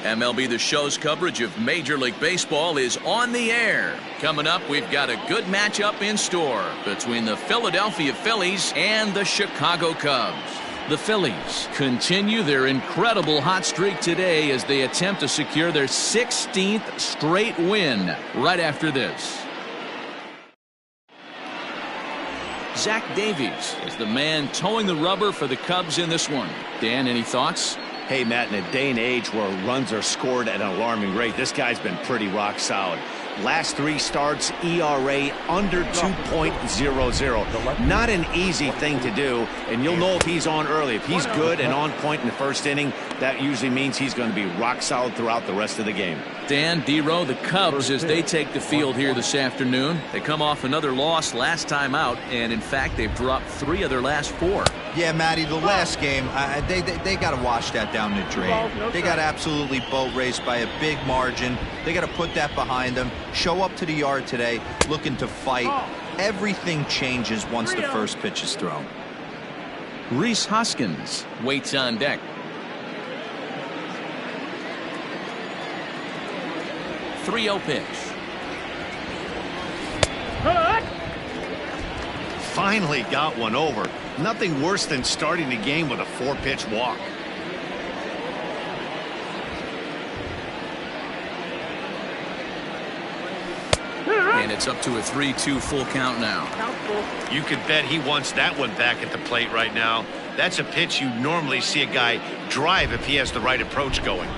MLB The Show's coverage of Major League Baseball is on the air. Coming up, we've got a good matchup in store between the Philadelphia Phillies and the Chicago Cubs. The Phillies continue their incredible hot streak today as they attempt to secure their 16th straight win right after this. Zach Davies is the man towing the rubber for the Cubs in this one. Dan, any thoughts? Hey, Matt, in a day and age where runs are scored at an alarming rate, this guy's been pretty rock solid. Last 3 starts, ERA under 2.00. Not an easy thing to do, and you'll know if he's on early. If he's good and on point in the first inning, that usually means he's going to be rock solid throughout the rest of the game. Dan, D-Row, the Cubs, as they take the field here this afternoon, they come off another loss last time out, and in fact, they've dropped 3 of their last 4. Yeah, Matty, the last game, they got to wash that down the drain. They got absolutely boat raced by a big margin. They got to put that behind them. Show up to the yard today looking to fight. Everything changes once the first pitch is thrown. Rhys Hoskins waits on deck. .30 pitch. Finally got one over. Nothing worse than starting the game with a 4-pitch walk. And it's up to a 3-2 full count now. You could bet he wants that one back at the plate right now. That's a pitch you normally see a guy drive if he has the right approach going.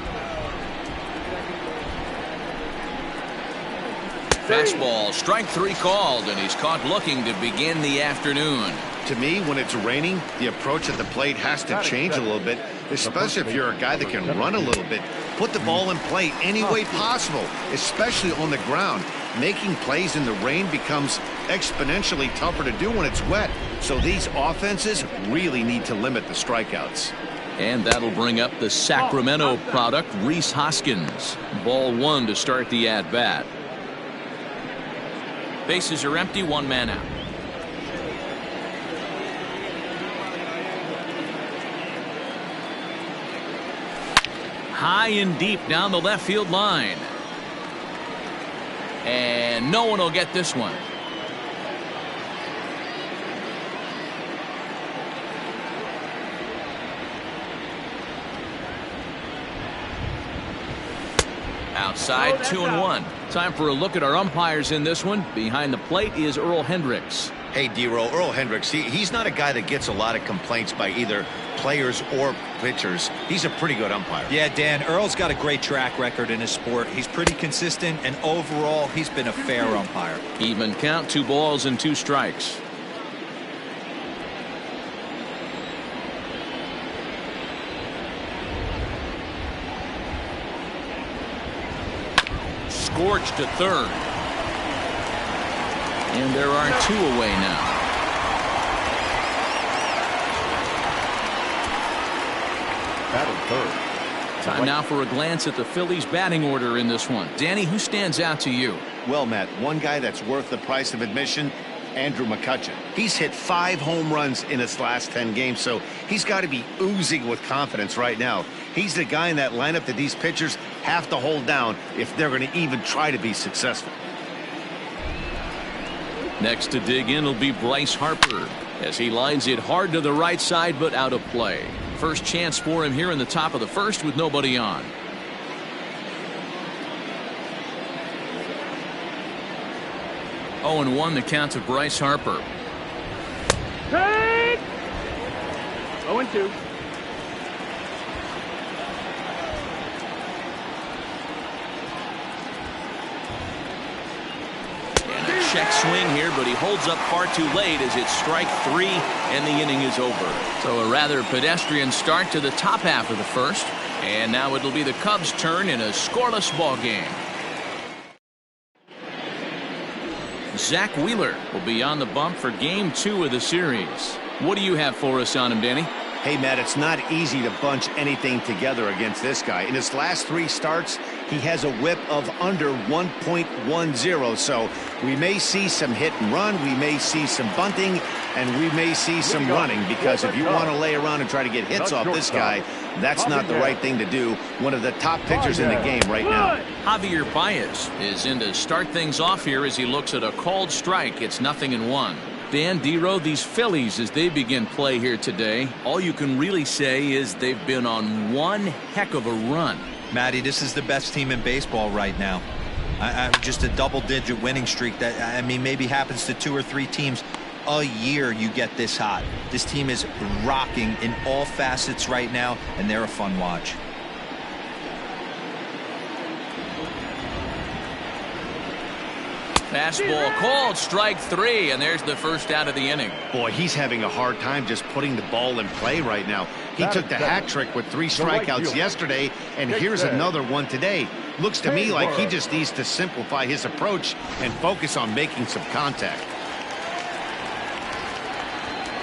Fastball, strike 3 called, and he's caught looking to begin the afternoon. To me, when it's raining, the approach at the plate has to change a little bit, especially if you're a guy that can run a little bit. Put the ball in play any way possible, especially on the ground. Making plays in the rain becomes exponentially tougher to do when it's wet. So these offenses really need to limit the strikeouts. And that'll bring up the Sacramento product, Rhys Hoskins. Ball 1 to start the at-bat. Bases are empty, 1 man out. High and deep down the left field line. And no one will get this one. Outside, 2-1. Time for a look at our umpires in this one. Behind the plate is Earl Hendricks. Hey, D-Row, Earl Hendricks, he's not a guy that gets a lot of complaints by either players or pitchers. He's a pretty good umpire. Yeah, Dan, Earl's got a great track record in his sport. He's pretty consistent, and overall, he's been a fair umpire. Even count, 2 balls and 2 strikes. Scorched to third. And there are 2 away now. Battle third. Time now for a glance at the Phillies batting order in this one. Danny, who stands out to you? Well, Matt, one guy that's worth the price of admission, Andrew McCutchen. He's hit 5 home runs in his last 10 games, so he's got to be oozing with confidence right now. He's the guy in that lineup that these pitchers have to hold down if they're going to even try to be successful. Next to dig in will be Bryce Harper as he lines it hard to the right side but out of play. First chance for him here in the top of the first with nobody on. Oh, and 1 the count to Bryce Harper. Take 0-2. Check swing here, but he holds up far too late as it's strike 3 and the inning is over. So a rather pedestrian start to the top half of the first, and now it'll be the Cubs' turn in a scoreless ball game. Zach Wheeler will be on the bump for game 2 of the series. What do you have for us on him, Danny? Hey, Matt, it's not easy to bunch anything together against this guy. In his last 3 starts, he has a whip of under 1.10. So we may see some hit and run. We may see some bunting, and we may see some running, because if you want to lay around and try to get hits off this guy, That's not the right thing to do. One of the top pitchers in the game right now. Javier Baez is in to start things off here as he looks at a called strike. It's 0-1. Dan Dero, these Phillies, as they begin play here today, all you can really say is they've been on one heck of a run. Matty, this is the best team in baseball right now. Just a double-digit winning streak that, I mean, maybe happens to 2 or 3 teams a year. You get this hot. This team is rocking in all facets right now, and they're a fun watch. Fastball called, strike 3, and there's the first out of the inning. Boy, he's having a hard time just putting the ball in play right now. He took the hat trick with 3 strikeouts yesterday, and here's another one today. Looks to me like he just needs to simplify his approach and focus on making some contact.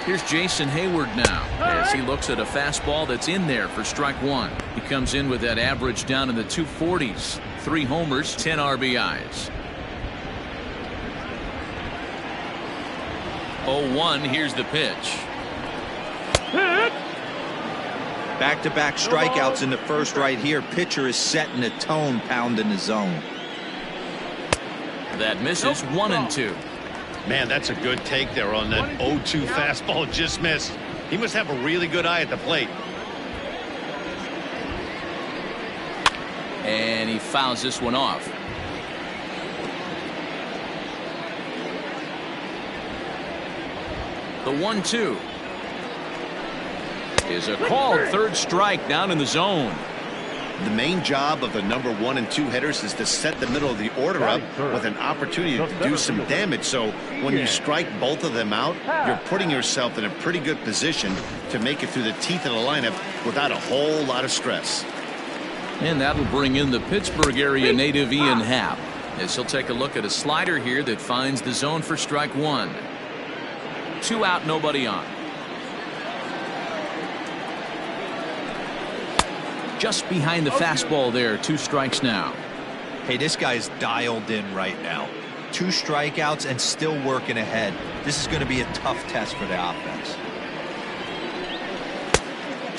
Here's Jason Hayward now as he looks at a fastball that's in there for strike 1. He comes in with that average down in the 240s. 3 homers, 10 RBIs. 0-1, here's the pitch. Back-to-back strikeouts in the first right here. Pitcher is setting the tone, pounding the zone. That misses. 1-2. Man, that's a good take there on that 0-2 fastball. Just missed. He must have a really good eye at the plate. And he fouls this one off. The 1-2 is a called third strike down in the zone. The main job of the number 1 and 2 hitters is to set the middle of the order up with an opportunity to do some damage. So when you strike both of them out, you're putting yourself in a pretty good position to make it through the teeth of the lineup without a whole lot of stress. And that'll bring in the Pittsburgh area native Ian Happ as he'll take a look at a slider here that finds the zone for strike 1. 2 out, nobody on. Just behind the fastball there. 2 strikes now. Hey, this guy's dialed in right now. 2 strikeouts and still working ahead. This is going to be a tough test for the offense.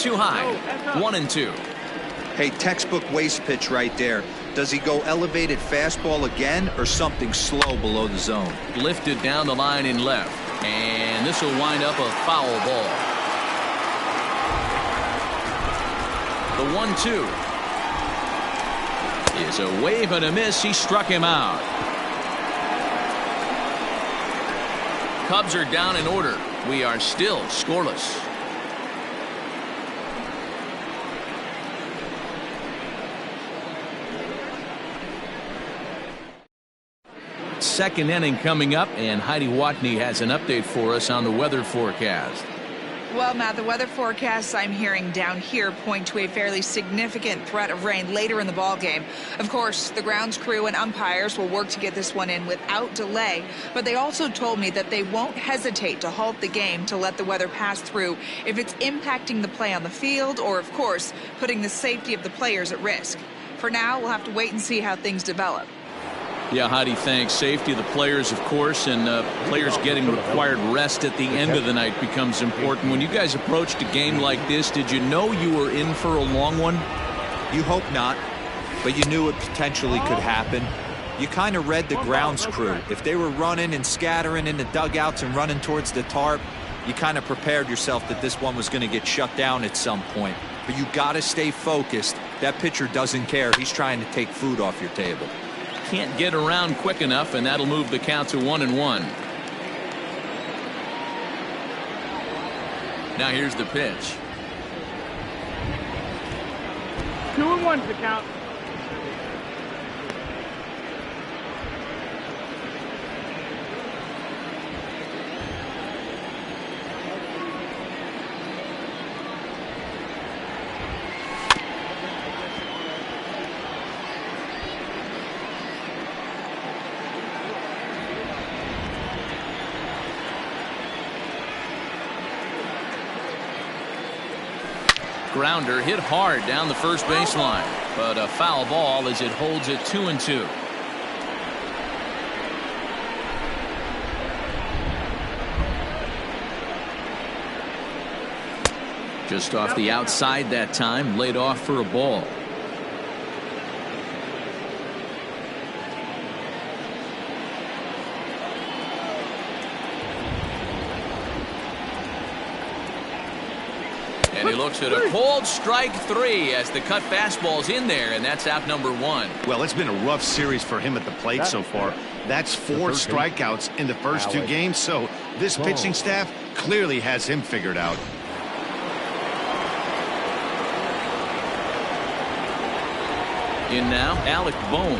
Too high. 1-2. Hey, textbook waste pitch right there. Does he go elevated fastball again or something slow below the zone? Lifted down the line in left. And this will wind up a foul ball. The 1-2 is a wave and a miss. He struck him out. Cubs are down in order. We are still scoreless. Second inning coming up, and Heidi Watney has an update for us on the weather forecast. Well, Matt, the weather forecasts I'm hearing down here point to a fairly significant threat of rain later in the ball game. Of course, the grounds crew and umpires will work to get this one in without delay, but they also told me that they won't hesitate to halt the game to let the weather pass through if it's impacting the play on the field or, of course, putting the safety of the players at risk. For now, we'll have to wait and see how things develop. Yeah, Heidi, thanks. Safety of the players, of course, and players getting required rest at the end of the night becomes important. When you guys approached a game like this, did you know you were in for a long one? You hope not, but you knew it potentially could happen. You kind of read the grounds crew. If they were running and scattering in the dugouts and running towards the tarp, you kind of prepared yourself that this one was going to get shut down at some point. But you got to stay focused. That pitcher doesn't care. He's trying to take food off your table. Can't get around quick enough, and that'll move the count to 1-1. Now here's the pitch. 2-1's the count. Grounder hit hard down the first baseline, but a foul ball as it holds it 2-2. Just off the outside that time, laid off for a ball. And he looks at a cold strike 3 as the cut fastball's in there, and that's out number 1. Well, it's been a rough series for him at the plate so far. That's 4 strikeouts in the first 2 games, so this pitching staff clearly has him figured out. In now, Alec Bohm.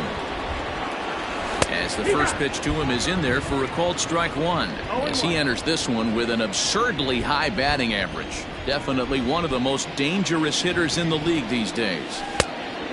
As the first pitch to him is in there for a called strike 1. As he enters this one with an absurdly high batting average. Definitely one of the most dangerous hitters in the league these days.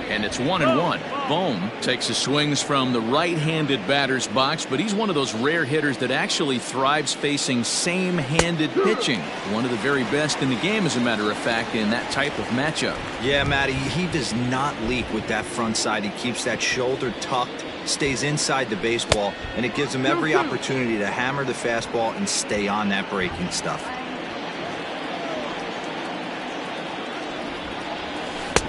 And it's 1-1. Bohm takes his swings from the right-handed batter's box, but he's one of those rare hitters that actually thrives facing same-handed pitching. One of the very best in the game, as a matter of fact, in that type of matchup. Yeah, Matty, he does not leak with that front side. He keeps that shoulder tucked, stays inside the baseball, and it gives him every opportunity to hammer the fastball and stay on that breaking stuff.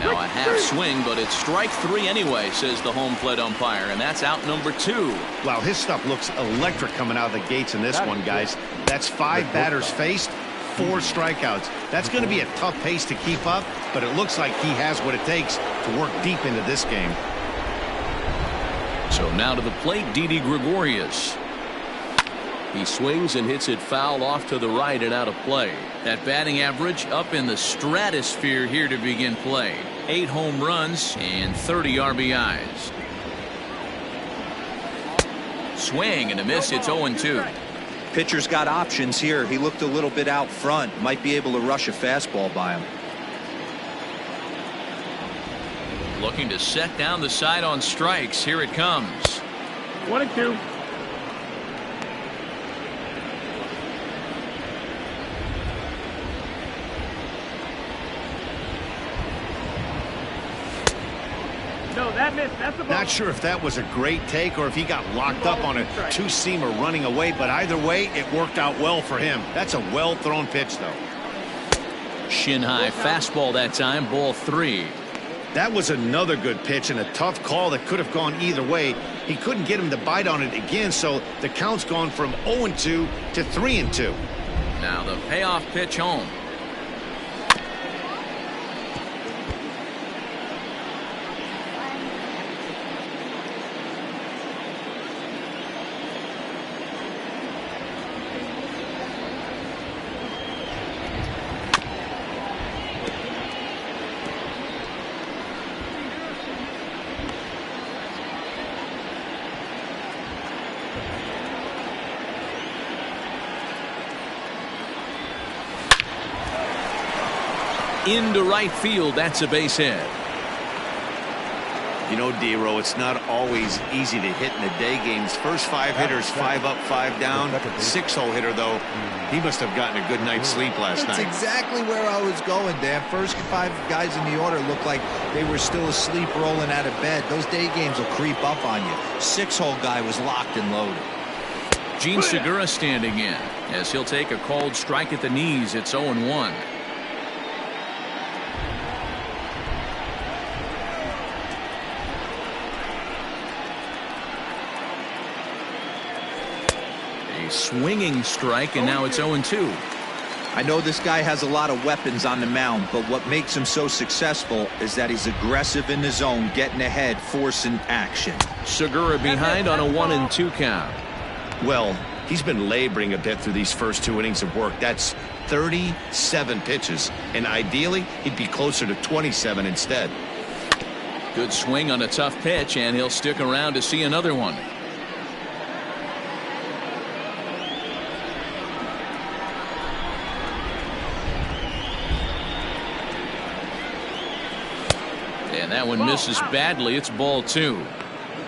Now a half swing, but it's strike 3 anyway, says the home plate umpire, and that's out number 2. Wow, his stuff looks electric coming out of the gates in this one, guys. That's 5 batters faced, 4 strikeouts. That's going to be a tough pace to keep up, but it looks like he has what it takes to work deep into this game. So now to the plate, Didi Gregorius. He swings and hits it foul off to the right and out of play. That batting average up in the stratosphere here to begin play. 8 home runs and 30 RBIs. Swing and a miss. It's 0-2. Pitcher's got options here. He looked a little bit out front. Might be able to rush a fastball by him. Looking to set down the side on strikes. Here it comes. 1-2. No, that missed. That's the ball. Not sure if that was a great take or if he got locked up on a two-seamer running away, but either way, it worked out well for him. That's a well-thrown pitch, though. Shin high fastball that time, ball 3. That was another good pitch and a tough call that could have gone either way. He couldn't get him to bite on it again, so the count's gone from 0-2 to 3-2. Now the payoff pitch home. Into right field. That's a base hit. You know, D-Row, it's not always easy to hit in the day games. First 5 hitters, 5 up, 5 down. 6-hole hitter, though, he must have gotten a good night's sleep last night. That's exactly where I was going, Dan. First 5 guys in the order looked like they were still asleep rolling out of bed. Those day games will creep up on you. 6-hole guy was locked and loaded. Gene Segura standing in as he'll take a called strike at the knees. It's 0-1. Swinging strike, and now it's 0-2. I know this guy has a lot of weapons on the mound, but what makes him so successful is that he's aggressive in the zone, getting ahead, forcing action. Segura behind on a 1-2 count. Well, he's been laboring a bit through these first 2 innings of work. That's 37 pitches, and ideally he'd be closer to 27 instead. Good swing on a tough pitch, and he'll stick around to see another one. And that one misses badly. It's ball 2.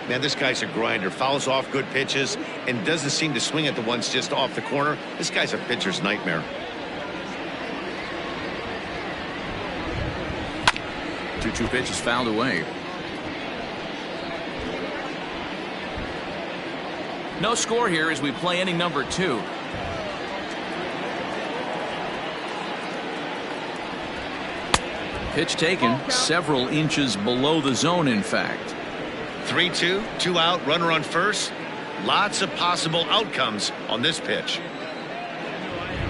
Man, this guy's a grinder. Fouls off good pitches and doesn't seem to swing at the ones just off the corner. This guy's a pitcher's nightmare. 2-2 pitch is fouled away. No score here as we play inning number 2. Pitch taken several inches below the zone, in fact. 3-2, 2 out, runner on first. Lots of possible outcomes on this pitch.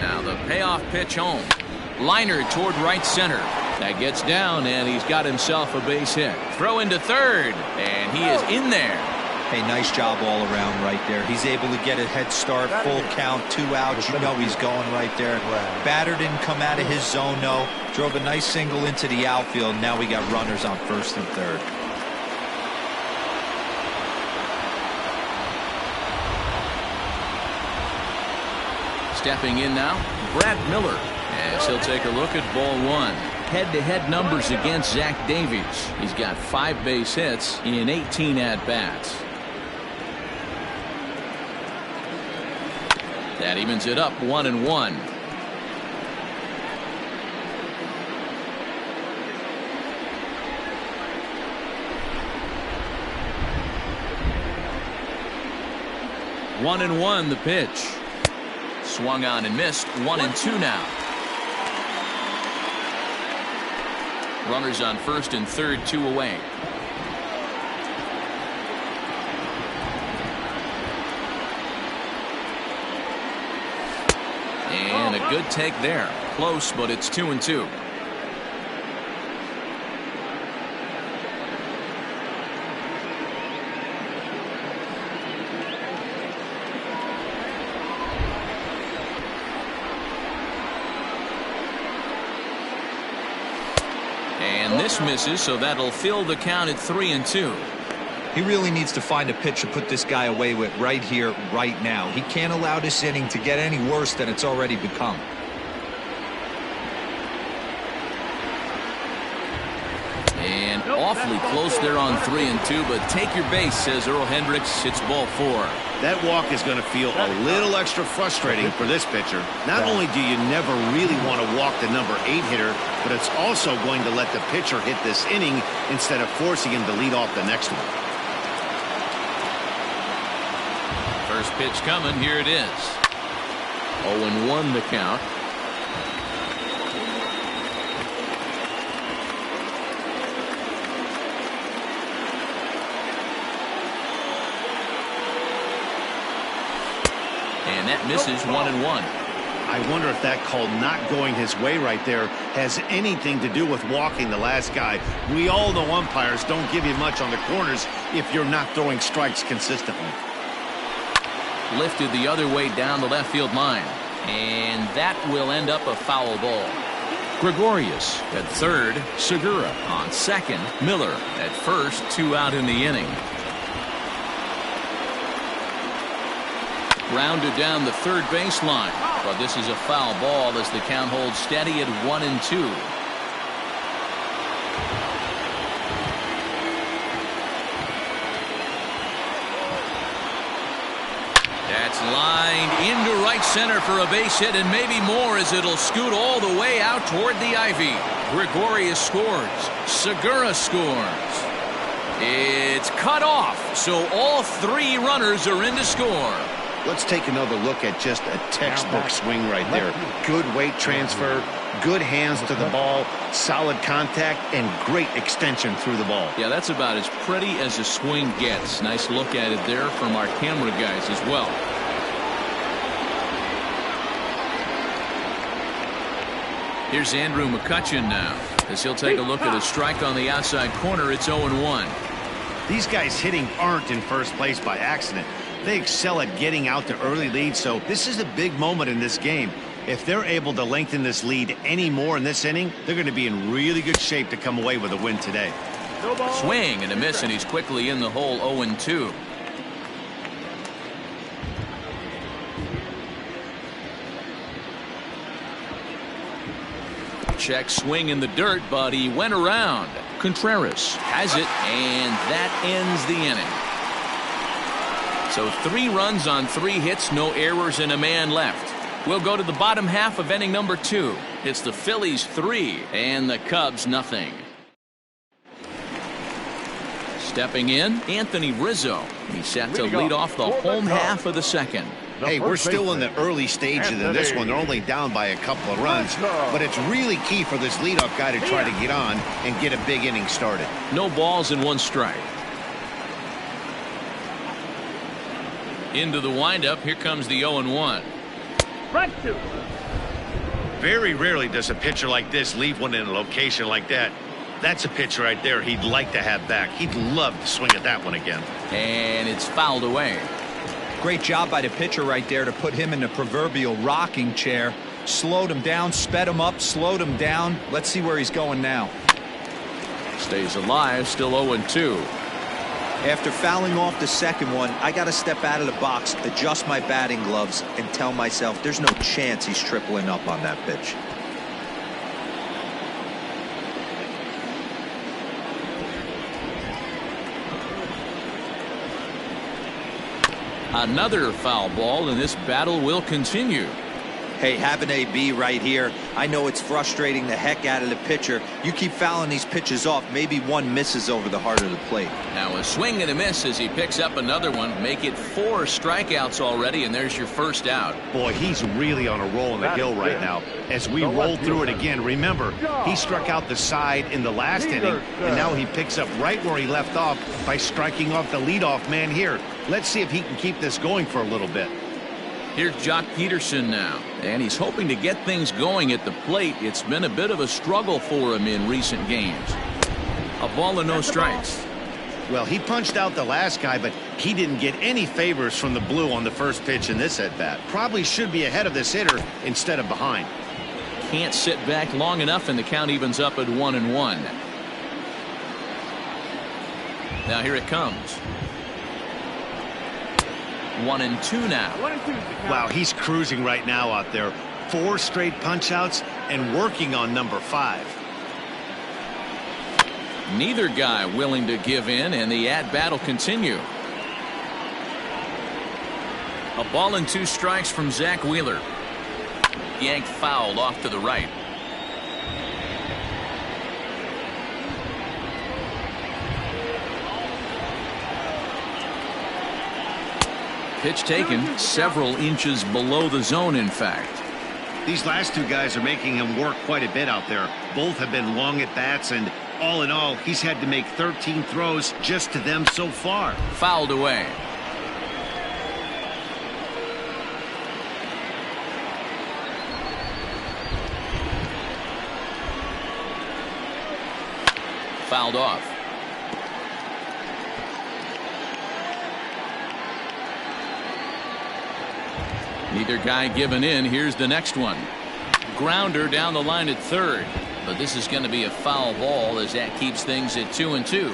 Now the payoff pitch home. Liner toward right center. That gets down, and he's got himself a base hit. Throw into third, and he is in there. Hey, nice job all around right there. He's able to get a head start, full count, 2 outs. You know he's going right there. Batter didn't come out of his zone, no. Drove a nice single into the outfield. Now we got runners on first and third. Stepping in now, Brad Miller, as he'll take a look at ball 1. Head-to-head numbers against Zach Davies. He's got 5 base hits in 18 at-bats. That evens it up 1-1. One and one, the pitch. Swung on and missed. 1-2 now. Runners on first and third, 2 away. And a good take there. Close, but it's 2-2. And this misses, so that'll fill the count at 3-2. He really needs to find a pitch to put this guy away with right here, right now. He can't allow this inning to get any worse than it's already become. And awfully close there on 3-2, but take your base, says Earl Hendricks. It's ball 4. That walk is going to feel a little extra frustrating for this pitcher. Not only do you never really want to walk the number 8 hitter, but it's also going to let the pitcher hit this inning instead of forcing him to lead off the next one. First pitch coming. Here it is. 0-1 the count. And that misses 1-1. I wonder if that call not going his way right there has anything to do with walking the last guy. We all know umpires don't give you much on the corners if you're not throwing strikes consistently. Lifted the other way down the left field line. And that will end up a foul ball. Gregorius at third. Segura on second. Miller at first. 2 out in the inning. Rounded down the third baseline, but this is a foul ball as the count holds steady at 1-2. That's lined into right center for a base hit, and maybe more as it'll scoot all the way out toward the ivy. Gregorius scores. Segura scores. It's cut off, so all 3 runners are in to score. Let's take another look at just a textbook swing right there. Good weight transfer, good hands to the ball, solid contact, and great extension through the ball. Yeah, that's about as pretty as a swing gets. Nice look at it there from our camera guys as well. Here's Andrew McCutchen now, as he'll take a look at a strike on the outside corner. It's 0-1. These guys hitting aren't in first place by accident. They excel at getting out to early leads, so this is a big moment in this game. If they're able to lengthen this lead any more in this inning, they're going to be in really good shape to come away with a win today. Swing and a miss, and he's quickly in the hole. 0-2. Check swing in the dirt, but he went around. Contreras has it, and that ends the inning. So 3 runs on 3 hits, no errors, and a man left. We'll go to the bottom half of inning number 2. It's the Phillies 3 and the Cubs nothing. Stepping in, Anthony Rizzo. He's set to lead off the home half of the second. Hey, we're still in the early stages of this one. They're only down by a couple of runs, but it's really key for this leadoff guy to try to get on and get a big inning started. No balls and 1 strike. Into the windup. Here comes the 0-1. Right to. Very rarely does a pitcher like this leave one in a location like that. That's a pitch right there he'd like to have back. He'd love to swing at that one again. And it's fouled away. Great job by the pitcher right there to put him in the proverbial rocking chair. Slowed him down, sped him up, slowed him down. Let's see where he's going now. Stays alive, still 0-2. After fouling off the second one, I got to step out of the box, adjust my batting gloves, and tell myself there's no chance he's tripling up on that pitch. Another foul ball, and this battle will continue. Hey, have an AB right here. I know it's frustrating the heck out of the pitcher. You keep fouling these pitches off, maybe one misses over the heart of the plate. Now a swing and a miss as he picks up another one. Make it 4 strikeouts already, and there's your first out. Boy, he's really on a roll in the hill right now. As we roll through it again, remember, he struck out the side in the last inning, and now he picks up right where he left off by striking off the leadoff man here. Let's see if he can keep this going for a little bit. Here's Jock Peterson now, and he's hoping to get things going at the plate. It's been a bit of a struggle for him in recent games. A ball and no strikes. Well, he punched out the last guy, but he didn't get any favors from the blue on the first pitch in this at-bat. Probably should be ahead of this hitter instead of behind. Can't sit back long enough, and the count evens up at 1-1. Now here it comes. 1-2 now. 1-2. Wow, he's cruising right now out there. 4 straight punch-outs and working on number 5. Neither guy willing to give in, and the at-bat will continue. A ball and 2 strikes from Zach Wheeler. Yanked fouled off to the right. Pitch taken several inches below the zone, in fact. These last 2 guys are making him work quite a bit out there. Both have been long at bats, and all in all, he's had to make 13 throws just to them so far. Fouled away. Fouled off. Neither guy giving in. Here's the next one. Grounder down the line at third. But this is going to be a foul ball as that keeps things at 2-2.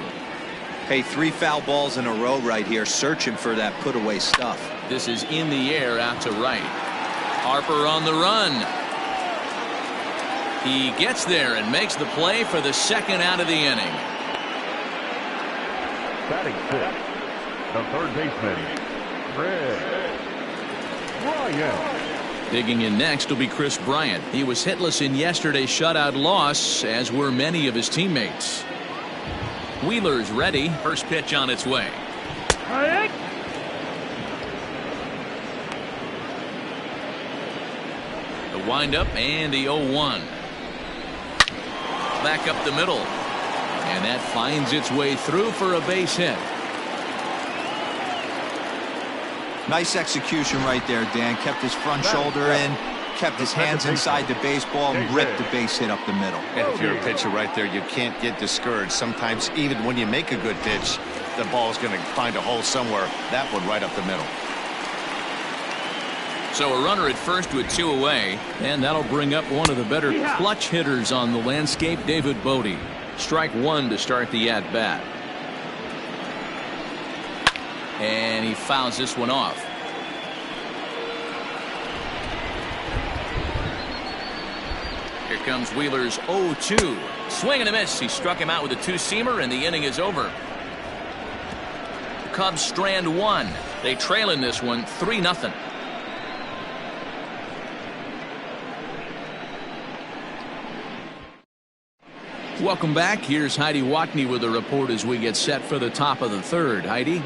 Hey, 3 foul balls in a row right here, searching for that put away stuff. This is in the air out to right. Harper on the run. He gets there and makes the play for the second out of the inning. Batting 6, the third baseman, Bryant. Digging in next will be Chris Bryant. He was hitless in yesterday's shutout loss, as were many of his teammates. Wheeler's ready. First pitch on its way. The windup and the 0-1. Back up the middle. And that finds its way through for a base hit. Nice execution right there, Dan. Kept his front shoulder in, kept his hands inside the baseball, and ripped the base hit up the middle. And if you're a pitcher right there, you can't get discouraged. Sometimes even when you make a good pitch, the ball's going to find a hole somewhere. That one right up the middle. So a runner at first with 2 away, and that'll bring up one of the better clutch hitters on the landscape, David Bodie. Strike 1 to start the at-bat. And he fouls this one off. Here comes Wheeler's 0-2. Swing and a miss. He struck him out with a 2-seamer, and the inning is over. Cubs strand 1. They trail in this one 3-0. Welcome back. Here's Heidi Watney with a report as we get set for the top of the third. Heidi?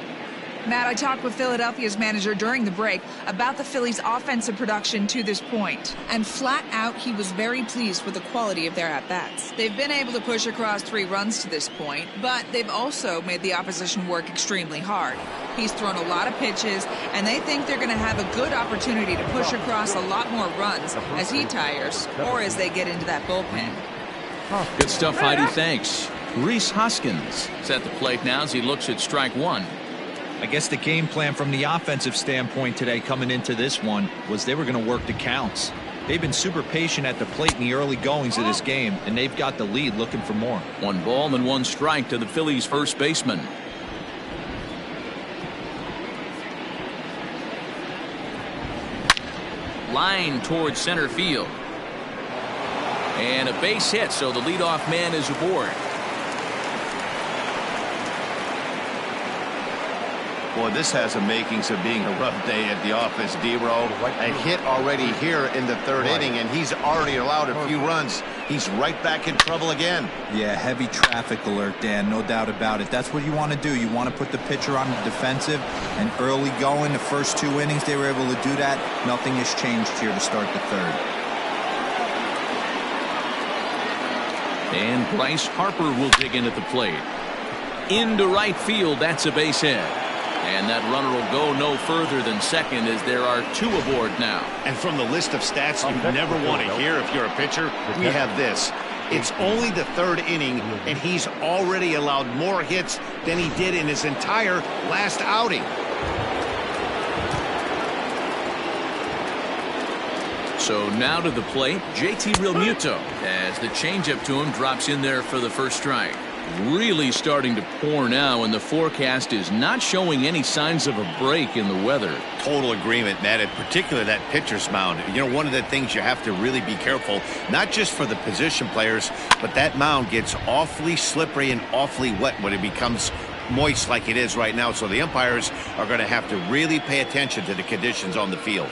Matt, I talked with Philadelphia's manager during the break about the Phillies' offensive production to this point. And flat out, he was very pleased with the quality of their at-bats. They've been able to push across 3 runs to this point, but they've also made the opposition work extremely hard. He's thrown a lot of pitches, and they think they're going to have a good opportunity to push across a lot more runs as he tires or as they get into that bullpen. Good stuff, Heidi. Thanks. Rhys Hoskins is at the plate now as he looks at strike 1. I guess the game plan from the offensive standpoint today coming into this one was they were going to work the counts. They've been super patient at the plate in the early goings of this game, and they've got the lead looking for more. 1 ball and 1 strike to the Phillies first baseman. Line towards center field. And a base hit, so the leadoff man is aboard. Boy, this has the makings of being a rough day at the office, D-Row. A hit already here in the 3rd inning, and he's already allowed a few runs. He's right back in trouble again. Yeah, heavy traffic alert, Dan, no doubt about it. That's what you want to do. You want to put the pitcher on the defensive, and early going, the first 2 innings, they were able to do that. Nothing has changed here to start the 3rd. And Bryce Harper will dig in at the plate. Into right field, that's a base hit. And that runner will go no further than second as there are 2 aboard now. And from the list of stats you never want to hear if you're a pitcher, we have this. It's only the 3rd inning, and he's already allowed more hits than he did in his entire last outing. So now to the plate, JT Realmuto as the changeup to him drops in there for the first strike. Really starting to pour now, and the forecast is not showing any signs of a break in the weather. Total agreement, Matt, in particular that pitcher's mound. You know, one of the things you have to really be careful, not just for the position players, but that mound gets awfully slippery and awfully wet when it becomes moist like it is right now. So the umpires are going to have to really pay attention to the conditions on the field.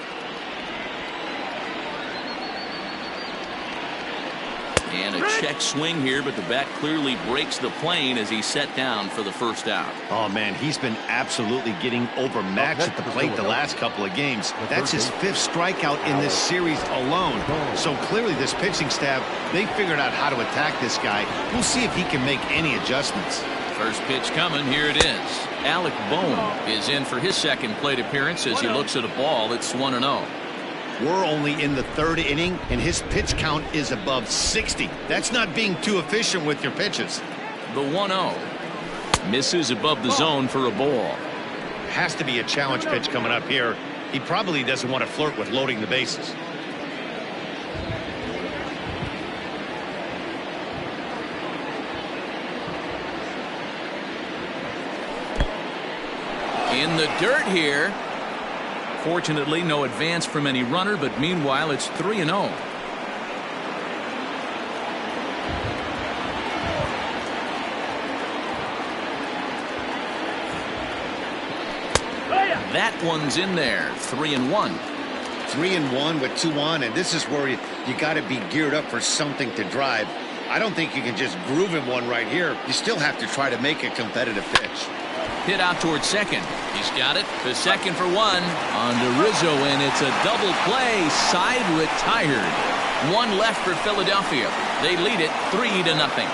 And a check swing here, but the bat clearly breaks the plane as he's set down for the first out. Oh, man, he's been absolutely getting overmatched at the plate the last couple of games. That's his 5th strikeout in this series alone. So clearly this pitching staff, they figured out how to attack this guy. We'll see if he can make any adjustments. First pitch coming. Here it is. Alec Bohm is in for his 2nd plate appearance as he looks at a ball. It's 1-0. We're only in the 3rd inning, and his pitch count is above 60. That's not being too efficient with your pitches. The 1-0. Misses above the zone for a ball. Has to be a challenge pitch coming up here. He probably doesn't want to flirt with loading the bases. In the dirt here. Fortunately, no advance from any runner, but meanwhile, it's 3-0. That one's in there. 3-1. 3-1 with 2 on, and this is where you got to be geared up for something to drive. I don't think you can just groove him one right here. You still have to try to make a competitive pitch. Hit out towards second. He's got it. The second for 1 on to Rizzo, and it's a double play. Side retired. 1 left for Philadelphia. They lead it 3-0.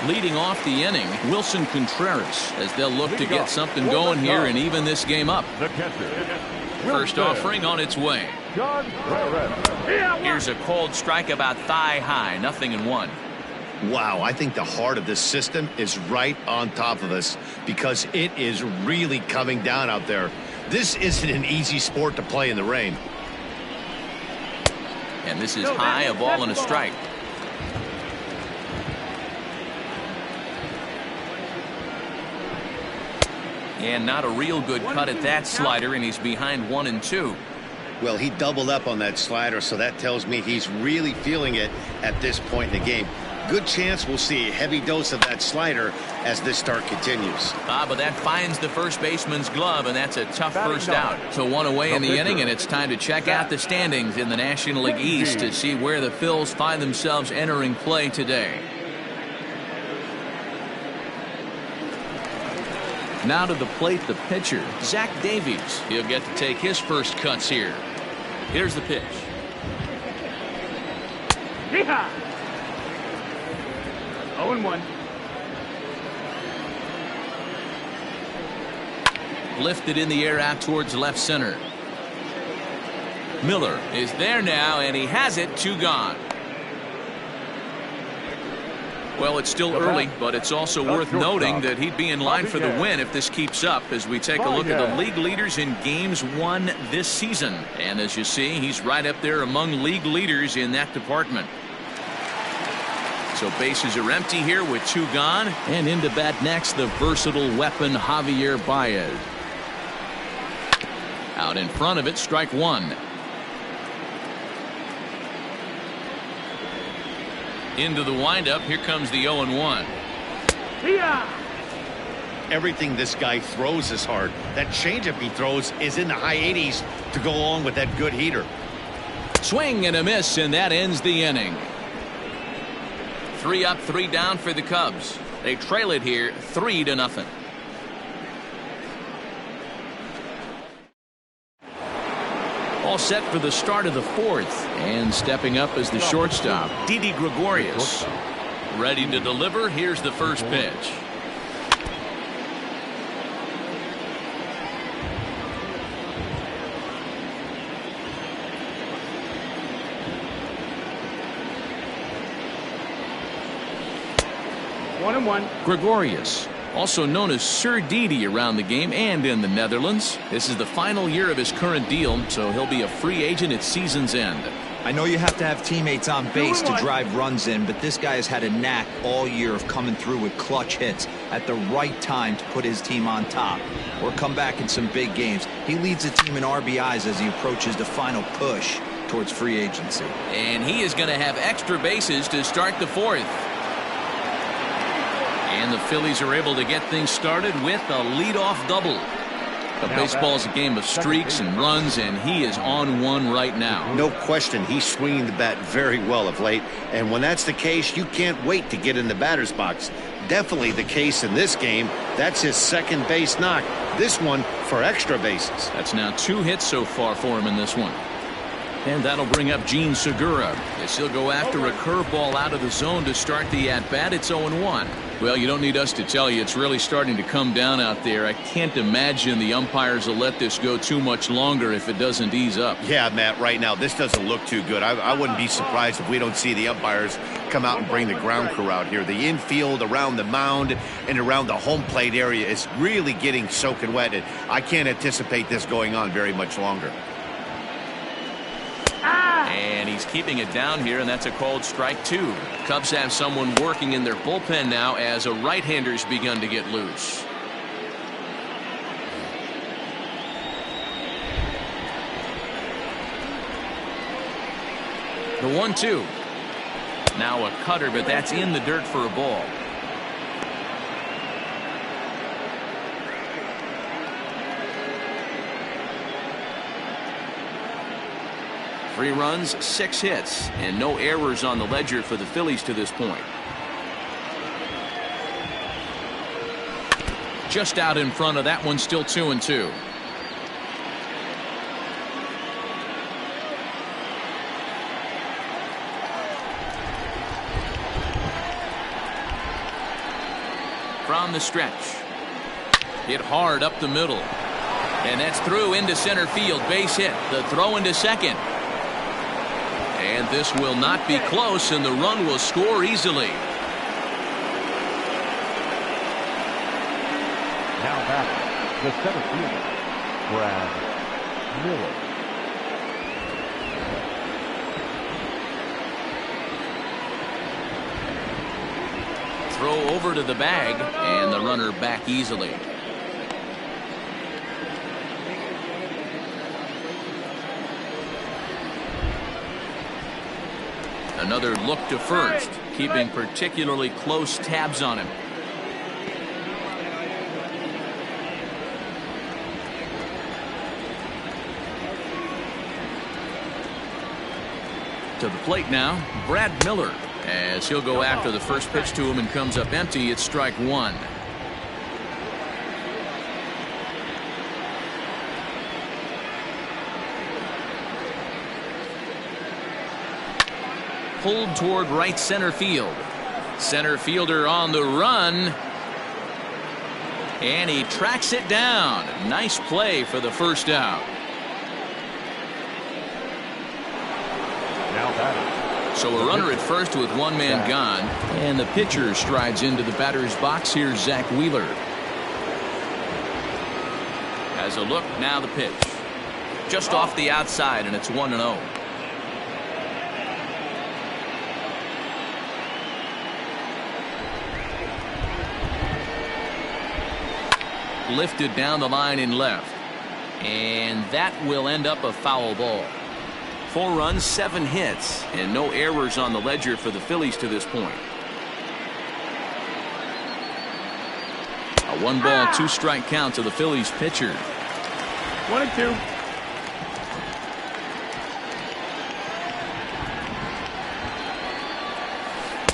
Leading off the inning, Wilson Contreras, as they'll look to get something going here and even this game up. First offering on its way. Here's a cold strike about thigh high. 0-1. Wow, I think the heart of this system is right on top of us because it is really coming down out there. This isn't an easy sport to play in the rain. And this is high, a ball and a strike. And not a real good cut at that slider, and he's behind 1-2. Well, he doubled up on that slider, so that tells me he's really feeling it at this point in the game. Good chance we'll see a heavy dose of that slider as this start continues. But that finds the first baseman's glove, and that's a tough first out. So 1 away in the inning, and it's time to check out the standings in the National League East to see where the Phils find themselves entering play today. Now to the plate, the pitcher, Zach Davies. He'll get to take his first cuts here. Here's the pitch. Yeehaw! 0-1. Lifted in the air out towards left center. Miller is there now, and he has it. 2 gone. Well, it's still early, but it's also worth noting that he'd be in line for the win if this keeps up as we take a look at the league leaders in games won this season. And as you see, he's right up there among league leaders in that department. So bases are empty here with 2 gone. And into bat next, the versatile weapon Javier Baez. Out in front of it, strike 1. Into the windup, here comes the 0-1. Everything this guy throws is hard. That changeup he throws is in the high 80s to go along with that good heater. Swing and a miss, and that ends the inning. 3 up, 3 down for the Cubs. They trail it here 3-0. All set for the start of the 4th, and stepping up as the shortstop, Didi Gregorius. Ready to deliver. Here's the first pitch. One and one. Gregorius, also known as Sir Didi around the game and in the Netherlands. This is the final year of his current deal, so he'll be a free agent at season's end. I know you have to have teammates on base to drive runs in, but this guy has had a knack all year of coming through with clutch hits at the right time to put his team on top or come back in some big games. He leads the team in RBIs as he approaches the final push towards free agency. And he is going to have extra bases to start the 4th. And the Phillies are able to get things started with a leadoff double. But baseball is a game of streaks and runs, and he is on one right now. No question, he's swinging the bat very well of late. And when that's the case, you can't wait to get in the batter's box. Definitely the case in this game. That's his second base knock. This one for extra bases. That's now 2 hits so far for him in this one. And that'll bring up Gene Segura as he'll go after a curveball out of the zone to start the at-bat. It's 0-1. Well, you don't need us to tell you it's really starting to come down out there. I can't imagine the umpires will let this go too much longer if it doesn't ease up. Yeah, Matt, right now this doesn't look too good. I wouldn't be surprised if we don't see the umpires come out and bring the ground crew out here. The infield around the mound and around the home plate area is really getting soaking wet. And I can't anticipate this going on very much longer. And he's keeping it down here, and that's a called strike 2. Cubs have someone working in their bullpen now as a right-hander's begun to get loose. The 1-2. Now a cutter, but that's in the dirt for a ball. Three runs, 6 hits, and no errors on the ledger for the Phillies to this point. Just out in front of that one, still 2-2. From the stretch. Hit hard up the middle. And that's through into center field. Base hit. The throw into second. And this will not be close, and the run will score easily. Now back, the center fielder, Brad Miller. Throw over to the bag, and the runner back easily. Another look to first, keeping particularly close tabs on him. To the plate now, Brad Miller, as he'll go after the first pitch to him and comes up empty. It's strike 1. pulled toward right center field. Center fielder on the run. And he tracks it down. Nice play for the first out. Now batting. So a runner at first with one man gone. And the pitcher strides into the batter's box. Here's Zach Wheeler. Has a look, now the pitch. Just off the outside, and it's 1-0. Lifted down the line in left. And that will end up a foul ball. 4 runs, 7 hits, and no errors on the ledger for the Phillies to this point. A 1-ball, 2-strike count to the Phillies pitcher. 1-2.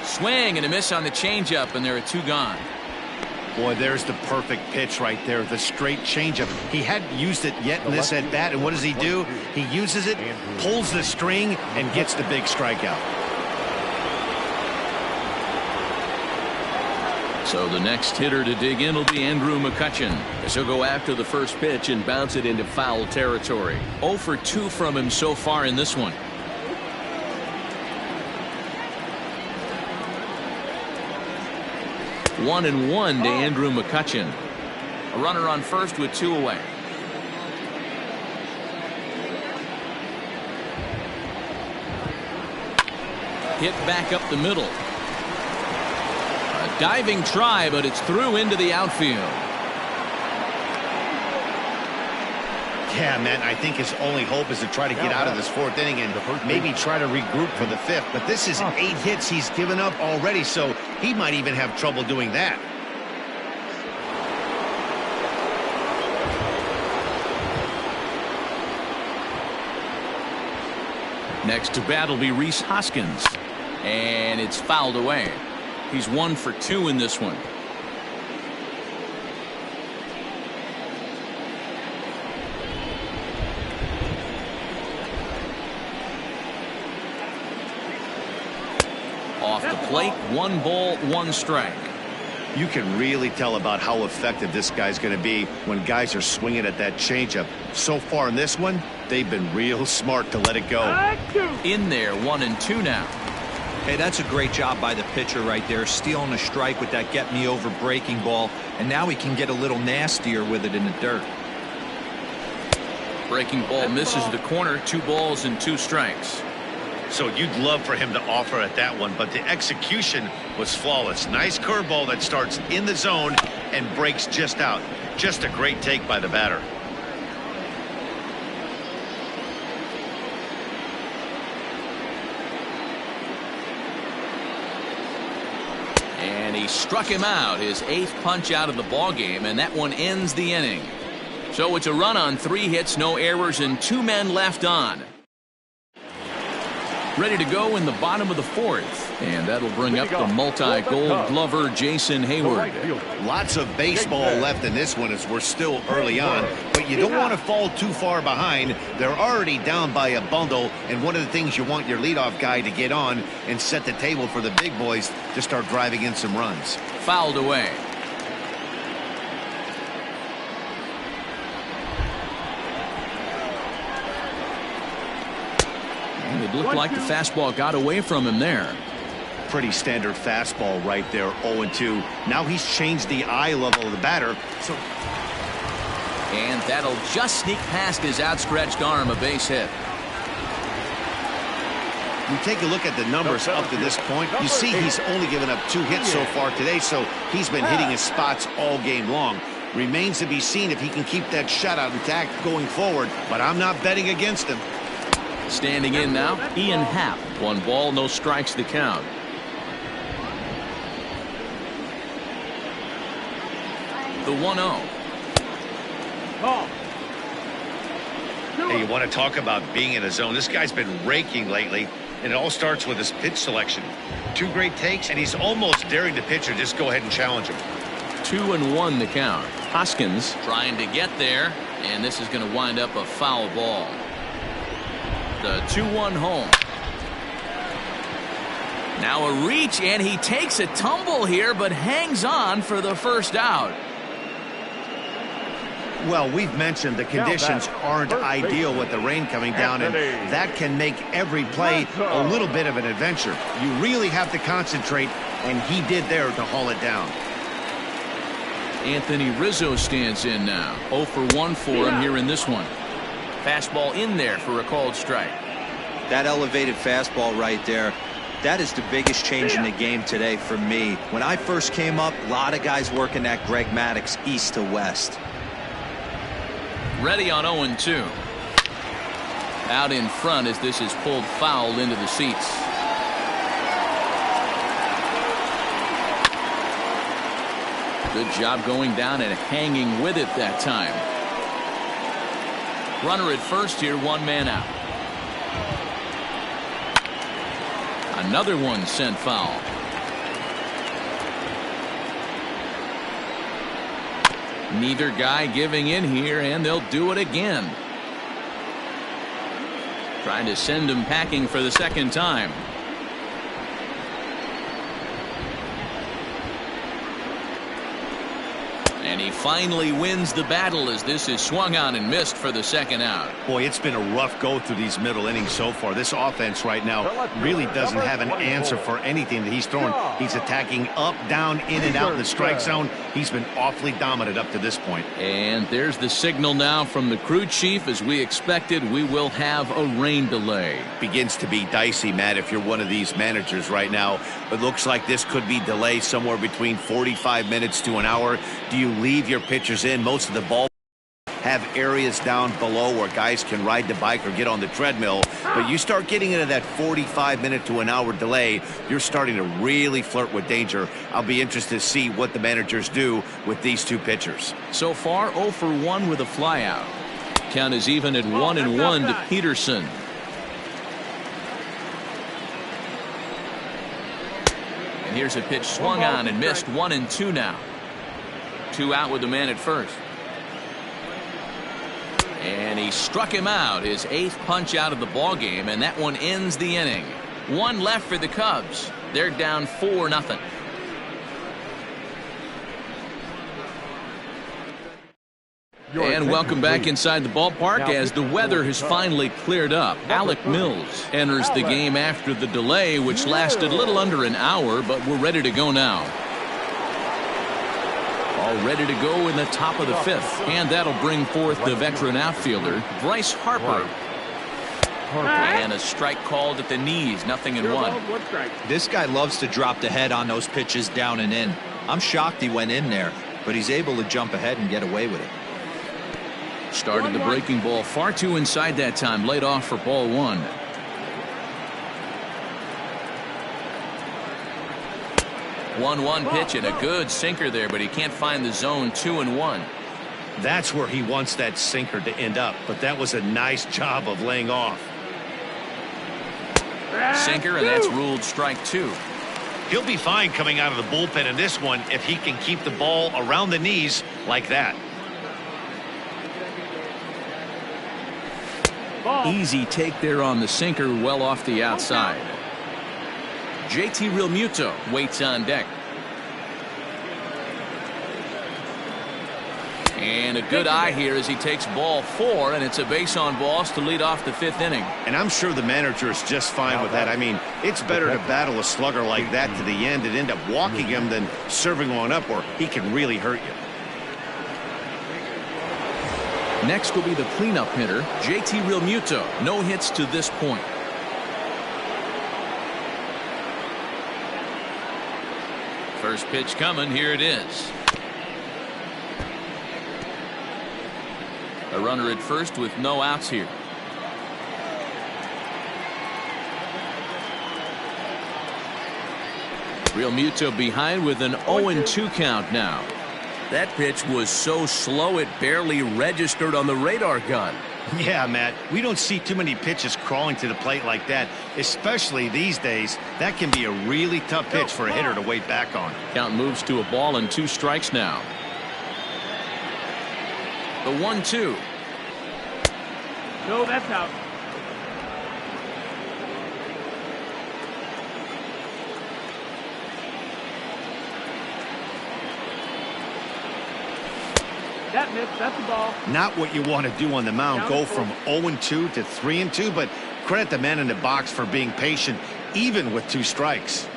Swing and a miss on the changeup, and there are 2 gone. Boy, there's the perfect pitch right there, the straight changeup. He hadn't used it yet in this at bat, and what does he do? He uses it, pulls the string, and gets the big strikeout. So the next hitter to dig in will be Andrew McCutchen, as he'll go after the first pitch and bounce it into foul territory. 0 for 2 from him so far in this one. One and 1 to Andrew McCutchen. A runner on first with 2 away. Hit back up the middle. A diving try, but it's through into the outfield. Yeah, man, I think his only hope is to try to get out of this 4th inning and maybe try to regroup for the 5th. But this is 8 hits he's given up already, so he might even have trouble doing that. Next to bat will be Rhys Hoskins. And it's fouled away. He's 1 for 2 in this one. Off the plate, 1 ball, 1 strike. You can really tell about how effective this guy's going to be when guys are swinging at that changeup. So far in this one, they've been real smart to let it go. In there, 1 and 2 now. Hey, that's a great job by the pitcher right there, stealing a strike with that get-me-over breaking ball, and now he can get a little nastier with it in the dirt. Breaking ball misses the corner, 2 balls and 2 strikes. So you'd love for him to offer at that one, but the execution was flawless. Nice curveball that starts in the zone and breaks just out. Just a great take by the batter. And he struck him out, his 8th punch out of the ball game, and that one ends the inning. So it's a run on 3 hits, no errors, and 2 men left on. Ready to go in the bottom of the 4th, and that'll bring up the multi-gold glover Jason Hayward. Lots of baseball left in this one as we're still early on, but you don't want to fall too far behind. They're already down by a bundle, and one of the things you want your leadoff guy to get on and set the table for the big boys to start driving in some runs. Fouled away. It looked like the fastball got away from him there. Pretty standard fastball right there, 0-2. Now he's changed the eye level of the batter. And that'll just sneak past his outstretched arm, a base hit. You take a look at the numbers up to this point. You see he's only given up 2 hits so far today, so he's been hitting his spots all game long. Remains to be seen if he can keep that shutout intact going forward, but I'm not betting against him. Standing in now, Ian Happ. 1 ball, no strikes to count. The 1-0. Hey, you want to talk about being in a zone? This guy's been raking lately, and it all starts with his pitch selection. 2 great takes, and he's almost daring the pitcher just go ahead and challenge him. 2-1 the count. Hoskins trying to get there, and this is going to wind up a foul ball. The 2-1 home. Now a reach, and he takes a tumble here, but hangs on for the first out. Well, we've mentioned the conditions aren't ideal with the rain coming down, and that can make every play a little bit of an adventure. You really have to concentrate, and he did there to haul it down. Anthony Rizzo stands in now. 0 for 1 for him here in this one. Fastball in there for a called strike. That elevated fastball right there, that is the biggest change in the game today for me. When I first came up, a lot of guys working that Greg Maddux east to west. Ready on 0-2. Out in front as this is pulled foul into the seats. Good job going down and hanging with it that time. Runner at first here, 1 man out. Another one sent foul. Neither guy giving in here, and they'll do it again. Trying to send him packing for the second time. And he finally wins the battle as this is swung on and missed for the second out. Boy, it's been a rough go through these middle innings so far. This offense right now really doesn't have an answer for anything that he's throwing. He's attacking up, down, in and out in the strike zone. He's been awfully dominant up to this point. And there's the signal now from the crew chief. As we expected, we will have a rain delay. Begins to be dicey, Matt, if you're one of these managers right now. It looks like this could be delayed somewhere between 45 minutes to an hour. Do you leave your pitchers in? Most of the ball have areas down below where guys can ride the bike or get on the treadmill, but you start getting into that 45-minute to an hour delay, you're starting to really flirt with danger. I'll be interested to see what the managers do with these two pitchers. So far 0 for 1 with a flyout. Count is even at 1-1 to Peterson. And here's a pitch swung on and missed. 1-2 now. 2 out with the man at first. And he struck him out, his 8th punch out of the ball game, and that one ends the inning. 1 left for the Cubs. They're down 4-0. And welcome back inside the ballpark as the weather has finally cleared up. Alec Mills enters the game after the delay, which lasted a little under an hour, but we're ready to go now. All ready to go in the top of the 5th, and that'll bring forth the veteran outfielder, Bryce Harper. And a strike called at the knees, 0-1. This guy loves to drop the head on those pitches down and in. I'm shocked he went in there, but he's able to jump ahead and get away with it. Started the breaking ball far too inside that time, laid off for ball 1. One pitch and a good sinker there, but he can't find the zone. 2-1. That's where he wants that sinker to end up, but that was a nice job of laying off. Sinker, and that's ruled strike 2. He'll be fine coming out of the bullpen in this one if he can keep the ball around the knees like that. Easy take there on the sinker, well off the outside. JT Realmuto waits on deck. And a good eye here as he takes ball 4, and it's a base on balls to lead off the 5th inning. And I'm sure the manager is just fine with that. I mean, it's better to battle a slugger like that to the end and end up walking him than serving one up where he can really hurt you. Next will be the cleanup hitter, JT Realmuto. No hits to this point. First pitch coming, here it is. A runner at first with no outs here. Realmuto behind with an 0-2 count now. That pitch was so slow it barely registered on the radar gun. Yeah, Matt, we don't see too many pitches crawling to the plate like that, especially these days. That can be a really tough pitch for a hitter to wait back on. Count moves to a ball and 2 strikes now. The 1-2. No, that's out. That missed. That's the ball. Not what you want to do on the mound. Go from 0-2 to 3-2, but credit the man in the box for being patient, even with 2 strikes.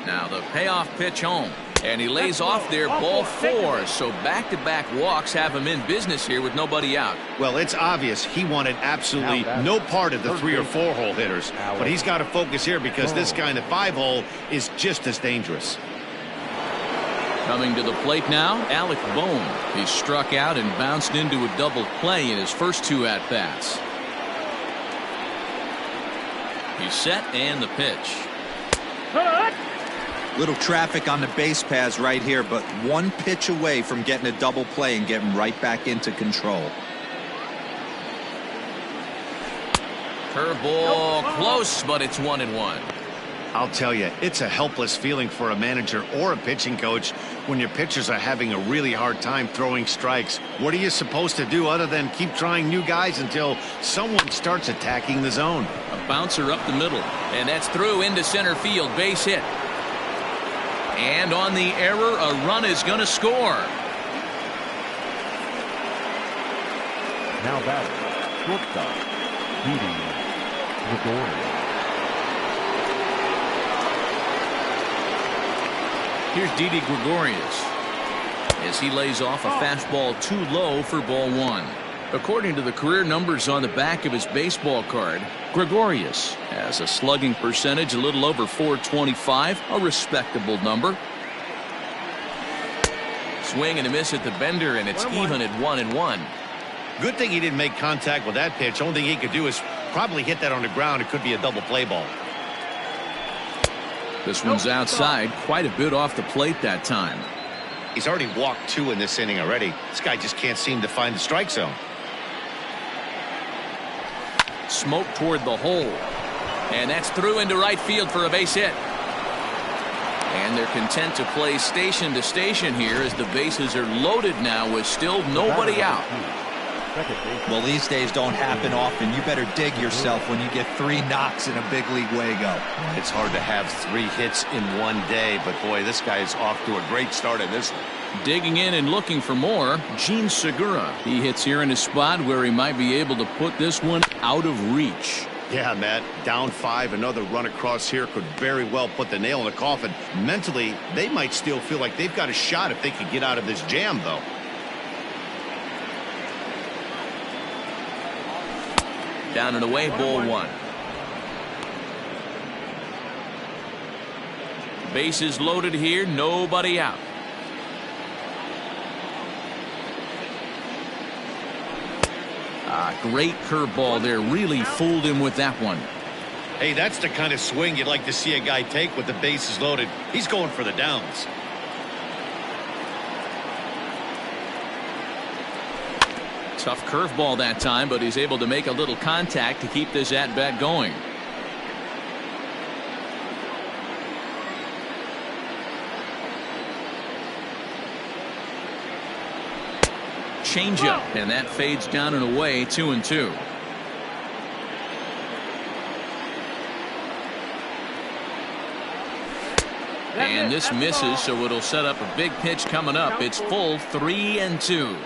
Now the payoff pitch home. And he lays off there, ball 4. So back-to-back walks have him in business here with nobody out. Well, it's obvious he wanted absolutely no part of the 3 or 4 hole hitters. But he's got to focus here because this guy in the 5 hole is just as dangerous. Coming to the plate now, Alec Bohm. He struck out and bounced into a double play in his first 2 at-bats. He's set and the pitch. Little traffic on the base paths right here, but 1 pitch away from getting a double play and getting right back into control. Curveball close, but it's 1-1. I'll tell you, it's a helpless feeling for a manager or a pitching coach when your pitchers are having a really hard time throwing strikes. What are you supposed to do other than keep trying new guys until someone starts attacking the zone? A bouncer up the middle, and that's through into center field, base hit. And on the error, a run is going to score. Now batting, shortstop, Didi Gregorius. Here's Didi Gregorius as he lays off a fastball too low for ball 1. According to the career numbers on the back of his baseball card, Gregorius has a slugging percentage a little over .425, a respectable number. Swing and a miss at the bender, and it's even at 1-1. Good thing he didn't make contact with that pitch. Only thing he could do is probably hit that on the ground. It could be a double play ball. This one's outside, quite a bit off the plate that time. He's already walked 2 in this inning already. This guy just can't seem to find the strike zone. Smoke toward the hole, and that's through into right field for a base hit. And they're content to play station to station here as the bases are loaded now with still nobody out. Well, these days don't happen often. You better dig yourself when you get 3 knocks in a big league Wago. It's hard to have 3 hits in one day, but boy, this guy is off to a great start in this one. Digging in and looking for more, Gene Segura. He hits here in a spot where he might be able to put this one out of reach. Yeah, Matt, down 5, another run across here could very well put the nail in the coffin. Mentally, they might still feel like they've got a shot if they could get out of this jam, though. Down and away, ball 1. Bases loaded here, nobody out. Great curveball there, really fooled him with that one. Hey, that's the kind of swing you'd like to see a guy take with the bases loaded. He's going for the downs. Tough curveball that time, but he's able to make a little contact to keep this at-bat going. Changeup, and that fades down and away, 2-2. And this misses, so it'll set up a big pitch coming up. It's full 3-2.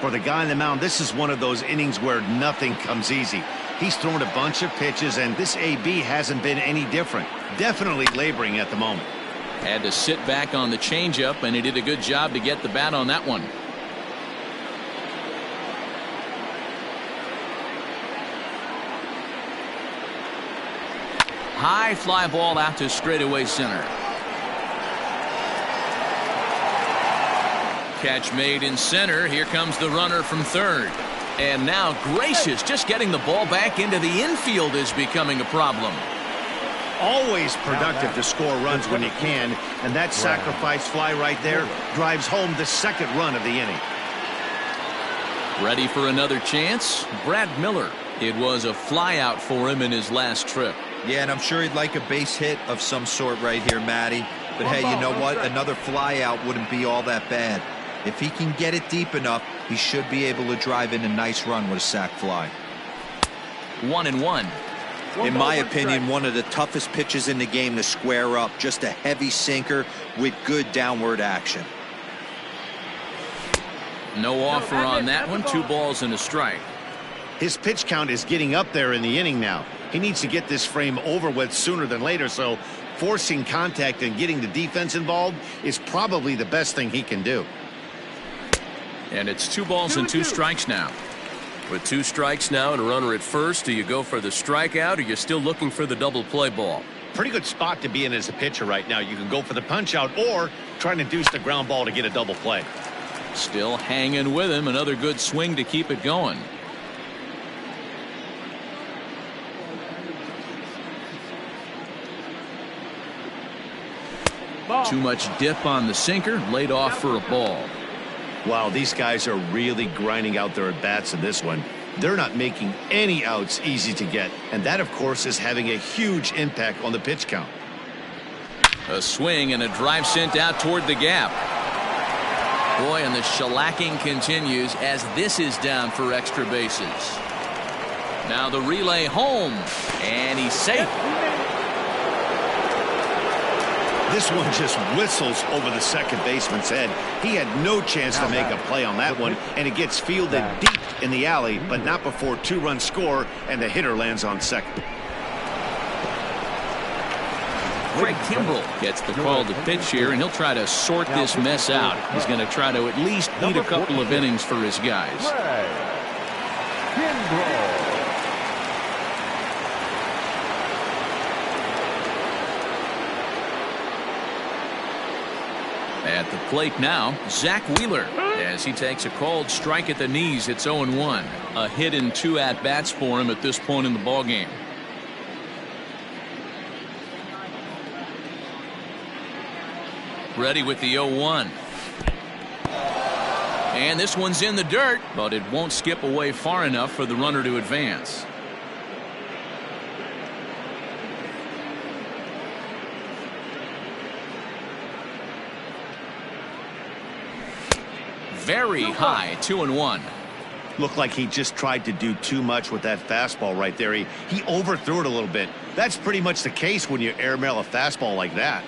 For the guy on the mound, this is one of those innings where nothing comes easy. He's thrown a bunch of pitches, and this AB hasn't been any different. Definitely laboring at the moment. Had to sit back on the changeup, and he did a good job to get the bat on that one. High fly ball out to straightaway center. Catch made in center. Here comes the runner from third. And now Gracious just getting the ball back into the infield is becoming a problem. Always productive to score runs when you can, and that sacrifice fly right there drives home the 2nd run of the inning. Ready for another chance? Brad Miller. It was a fly out for him in his last trip. Yeah, and I'm sure he'd like a base hit of some sort right here, Matty. But hey, you know what? Another fly out wouldn't be all that bad. If he can get it deep enough, he should be able to drive in a nice run with a sac fly. 1-1. In my opinion, one of the toughest pitches in the game to square up. Just a heavy sinker with good downward action. No offer on that one. 2 balls and a strike. His pitch count is getting up there in the inning now. He needs to get this frame over with sooner than later, so forcing contact and getting the defense involved is probably the best thing he can do. And it's 2 balls and 2 strikes now. With 2 strikes now and a runner at first, do you go for the strikeout or you're still looking for the double play ball? Pretty good spot to be in as a pitcher right now. You can go for the punch out or try to induce the ground ball to get a double play. Still hanging with him. Another good swing to keep it going. Too much dip on the sinker. Laid off for a ball. Wow, these guys are really grinding out their at-bats in this one. They're not making any outs easy to get, and that, of course, is having a huge impact on the pitch count. A swing and a drive sent out toward the gap. Boy, and the shellacking continues as this is down for extra bases. Now the relay home, and he's safe. This one just whistles over the second baseman's head. He had no chance to make a play on that one, and it gets fielded deep in the alley, but not before 2-run score, and the hitter lands on second. Craig Kimbrell gets the call to pitch here, and he'll try to sort this mess out. He's going to try to at least eat a couple of innings for his guys. At the plate now, Zach Wheeler, as he takes a called strike at the knees. It's 0-1. A hit in 2 at-bats for him at this point in the ballgame. Ready with the 0-1. And this one's in the dirt, but it won't skip away far enough for the runner to advance. Very high, 2-1. Looked like he just tried to do too much with that fastball right there. He overthrew it a little bit. That's pretty much the case when you airmail a fastball like that.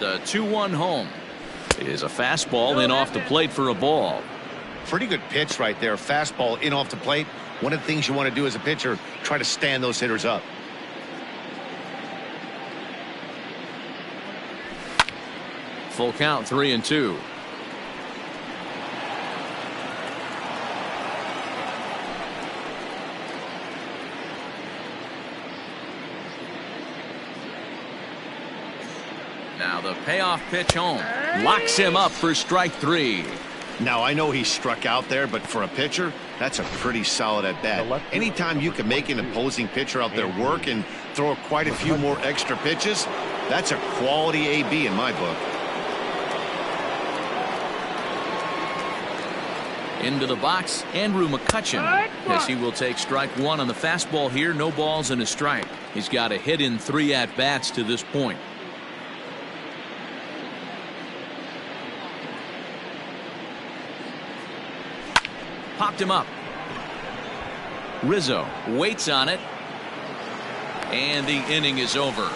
The 2-1 home is a fastball in off the plate for a ball. Pretty good pitch right there. Fastball in off the plate. One of the things you want to do as a pitcher, try to stand those hitters up. Full count, 3-2. Now the payoff pitch home. Locks him up for strike 3. Now, I know he struck out there, but for a pitcher, that's a pretty solid at-bat. Anytime you can make an opposing pitcher out there work and throw quite a few more extra pitches, that's a quality AB in my book. Into the box, Andrew McCutchen, as he will take strike 1 on the fastball here. No balls and a strike. He's got a hit in 3 at-bats to this point. Popped him up. Rizzo waits on it, and the inning is over.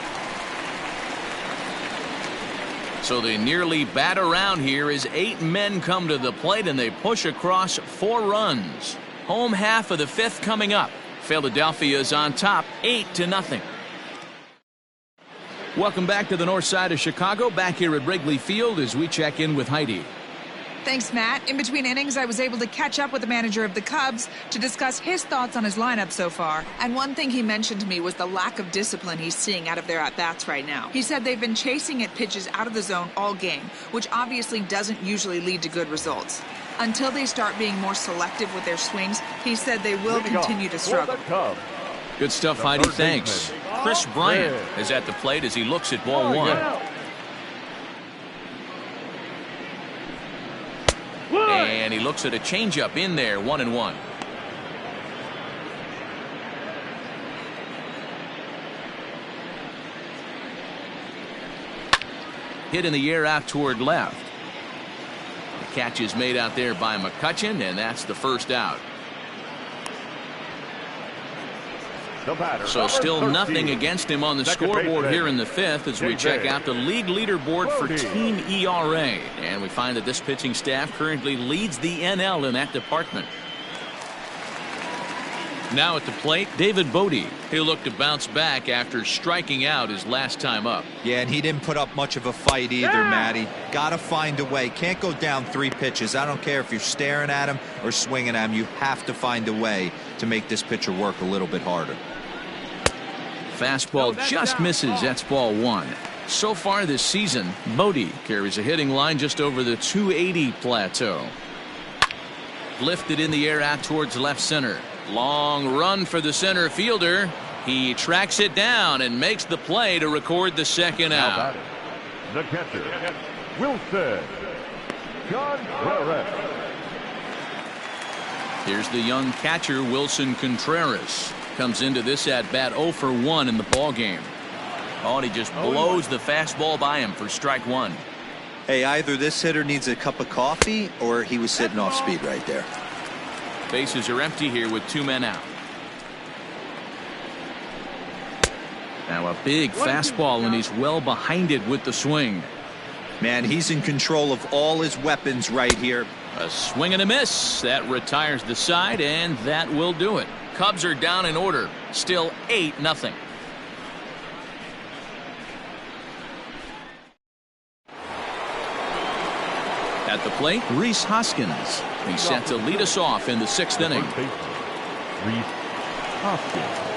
So they nearly bat around here as 8 men come to the plate, and they push across 4 runs. Home half of the 5th coming up. Philadelphia is on top 8-0. Welcome back to the north side of Chicago, back here at Wrigley Field as we check in with Heidi. Thanks, Matt. In between innings, I was able to catch up with the manager of the Cubs to discuss his thoughts on his lineup so far. And one thing he mentioned to me was the lack of discipline he's seeing out of their at-bats right now. He said they've been chasing at pitches out of the zone all game, which obviously doesn't usually lead to good results. Until they start being more selective with their swings, he said they will continue to struggle. Good stuff, Heidi. Thanks. Chris Bryant is at the plate as he looks at ball 1. And he looks at a changeup in there, 1-1. Hit in the air out toward left. The catch is made out there by McCutchen, and that's the first out. The batter, So still 13. nothing against him on the Second scoreboard baseman, here in the fifth as we check out the league leaderboard for Brody. team ERA. And we find that this pitching staff currently leads the NL in that department. Now at the plate, David Bodie. He'll look to bounce back after striking out his last time up. Yeah, and he didn't put up much of a fight either, Matty. Got to find a way. Can't go down 3 pitches. I don't care if you're staring at him or swinging at him. You have to find a way to make this pitcher work a little bit harder. Fastball just misses. That's ball 1. So far this season, Bodie carries a hitting line just over the 280 plateau. Lifted in the air out towards left center. Long run for the center fielder. He tracks it down and makes the play to record the second out. The catcher, Wilson Contreras. Here's the young catcher, Wilson Contreras. Comes into this at bat 0 for 1 in the ball game. Oh, and he just blows the fastball by him for strike 1. Hey, either this hitter needs a cup of coffee or he was sitting off speed right there. Bases are empty here with 2 men out. Now a big fastball, and he's well behind it with the swing. Man, he's in control of all his weapons right here. A swing and a miss. That retires the side, and that will do it. Cubs are down in order. Still 8-0. At the plate, Rhys Hoskins. He's set to lead us off in the 6th inning. Rhys Hoskins.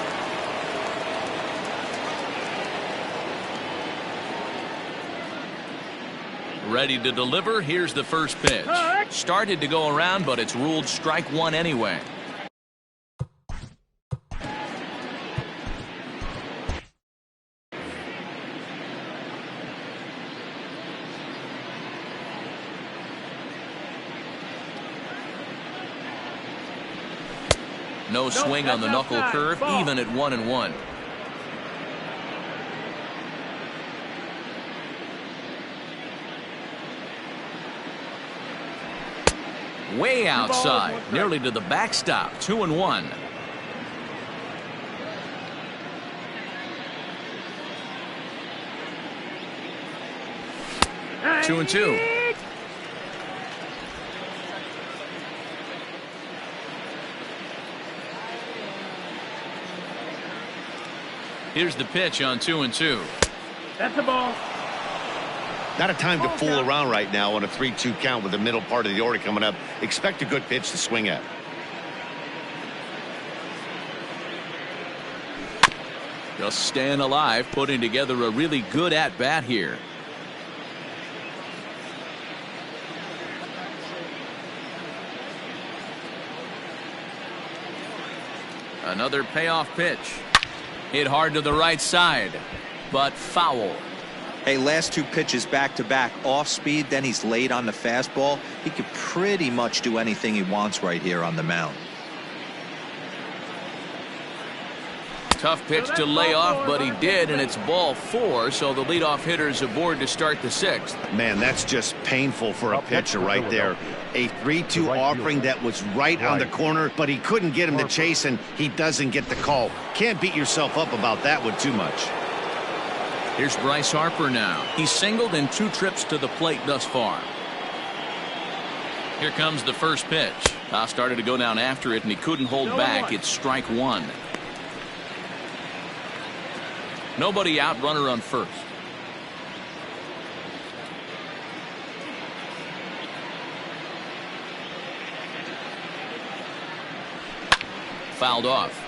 Ready to deliver. Here's the first pitch. Started to go around, but it's ruled strike 1 anyway. No swing on the knuckle curve, even at 1-1. Way outside, nearly to the backstop. 2-1. Two and two. Here's the pitch on 2-2. That's the ball. Not a time to fool around right now on a 3-2 count with the middle part of the order coming up. Expect a good pitch to swing at. Just staying alive, putting together a really good at-bat here. Another payoff pitch. Hit hard to the right side, but foul. Hey, last 2 pitches back-to-back off speed, then he's late on the fastball. He could pretty much do anything he wants right here on the mound. Tough pitch to lay off, but he did, and it's ball 4, so the leadoff hitter's aboard to start the 6th. Man, that's just painful for a pitcher right there. A 3-2 offering that was right on the corner, but he couldn't get him to chase, and he doesn't get the call. Can't beat yourself up about that one too much. Here's Bryce Harper now. He's singled in 2 trips to the plate thus far. Here comes the first pitch. Started to go down after it, and he couldn't hold back. It's strike 1. Nobody out, runner on first. Fouled off.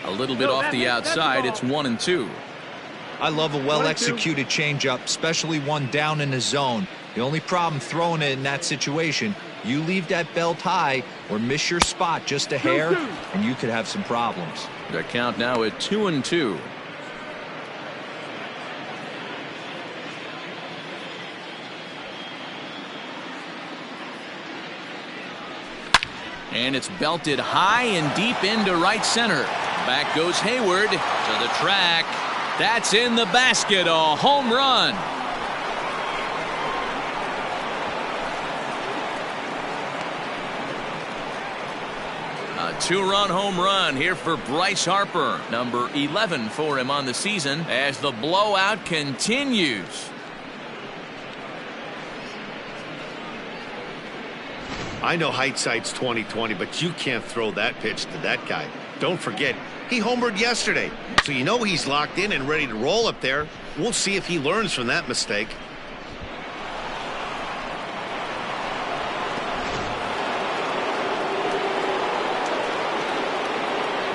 A little bit off the outside. It's 1-2. I love a well-executed changeup, especially one down in the zone. The only problem throwing it in that situation, you leave that belt high or miss your spot just a hair, and you could have some problems. The count now at 2-2. And it's belted high and deep into right center. Back goes Hayward to the track. That's in the basket, a home run. A two-run home run here for Bryce Harper. Number 11 for him on the season as the blowout continues. I know hindsight's 20/20, but you can't throw that pitch to that guy. Don't forget, he homered yesterday, so you know he's locked in and ready to roll up there. We'll see if he learns from that mistake.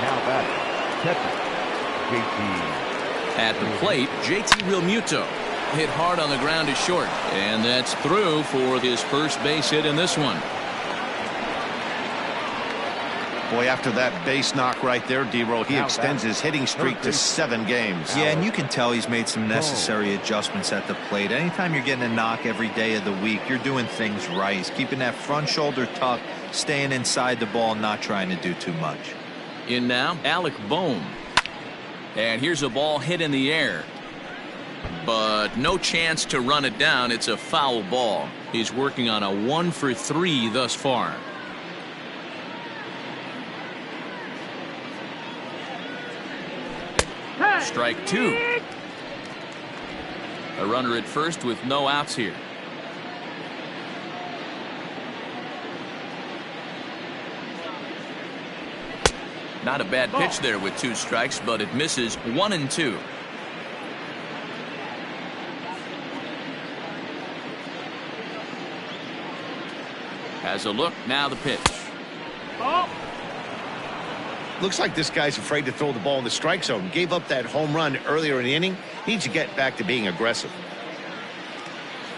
Now batting, catcher, JT. At the plate, JT Realmuto hit hard on the ground to short, and that's through for his first base hit in this one. Boy, after that base knock right there, D-Roll, he extends his hitting streak to 7 games. Yeah, and you can tell he's made some necessary adjustments at the plate. Anytime you're getting a knock every day of the week, you're doing things right. He's keeping that front shoulder tucked, staying inside the ball, not trying to do too much. In now, Alec Bohm. And here's a ball hit in the air. But no chance to run it down. It's a foul ball. He's working on a 1 for 3 thus far. Strike 2. A runner at first with no outs here. Not a bad pitch there with 2 strikes, but it misses 1 and 2. Has a look, now the pitch. Looks like this guy's afraid to throw the ball in the strike zone. Gave up that home run earlier in the inning. Needs to get back to being aggressive.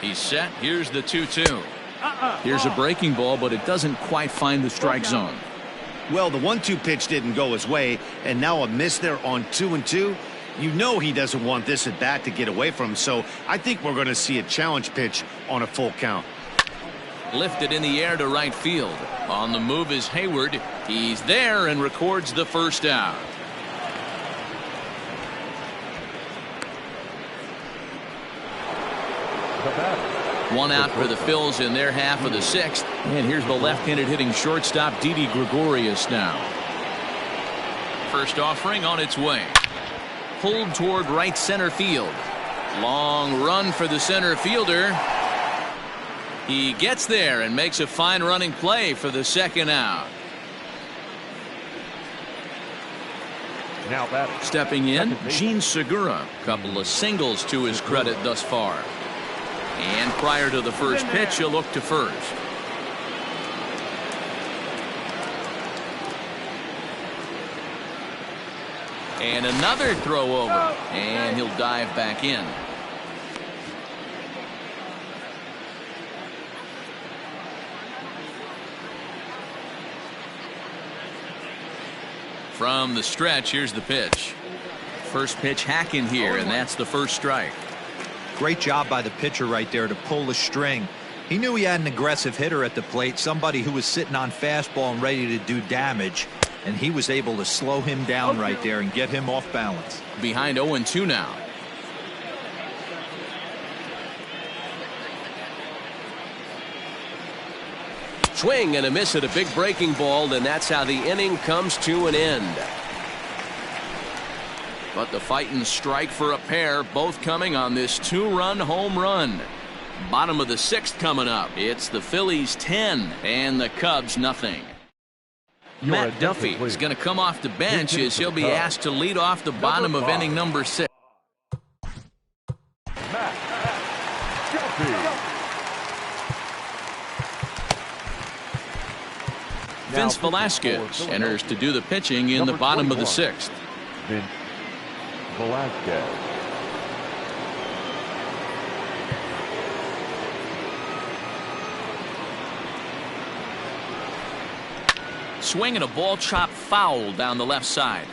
He's set. Here's the 2-2. Here's a breaking ball, but it doesn't quite find the strike zone. Well, the 1-2 pitch didn't go his way, and now a miss there on 2-2. You know he doesn't want this at bat to get away from him, so I think we're going to see a challenge pitch on a full count. Lifted in the air to right field. On the move is Hayward. He's there and records the first out. One out for the Phillies in their half of the 6th. And here's the left-handed hitting shortstop, Didi Gregorius now. First offering on its way. Pulled toward right center field. Long run for the center fielder. He gets there and makes a fine running play for the second out. Now batting. Stepping in, Gene Segura. Couple of singles to his credit thus far. And prior to the first pitch, he'll look to first. And another throw over. And he'll dive back in. From the stretch, here's the pitch. First pitch hacking here, and that's the first strike. Great job by the pitcher right there to pull the string. He knew he had an aggressive hitter at the plate, somebody who was sitting on fastball and ready to do damage, and he was able to slow him down right there and get him off balance. Behind 0-2 now. Swing and a miss at a big breaking ball, and that's how the inning comes to an end. But the fighting strike for a pair, both coming on this 2-run home run. Bottom of the 6th coming up. It's the Phillies 10 and the Cubs nothing. Matt Duffy is going to come off the bench as he'll be asked to lead off the bottom of inning number 6. Vince Velasquez enters to do the pitching in the bottom of the 6th. Vince Velasquez. Swing and a ball chopped foul down the left side.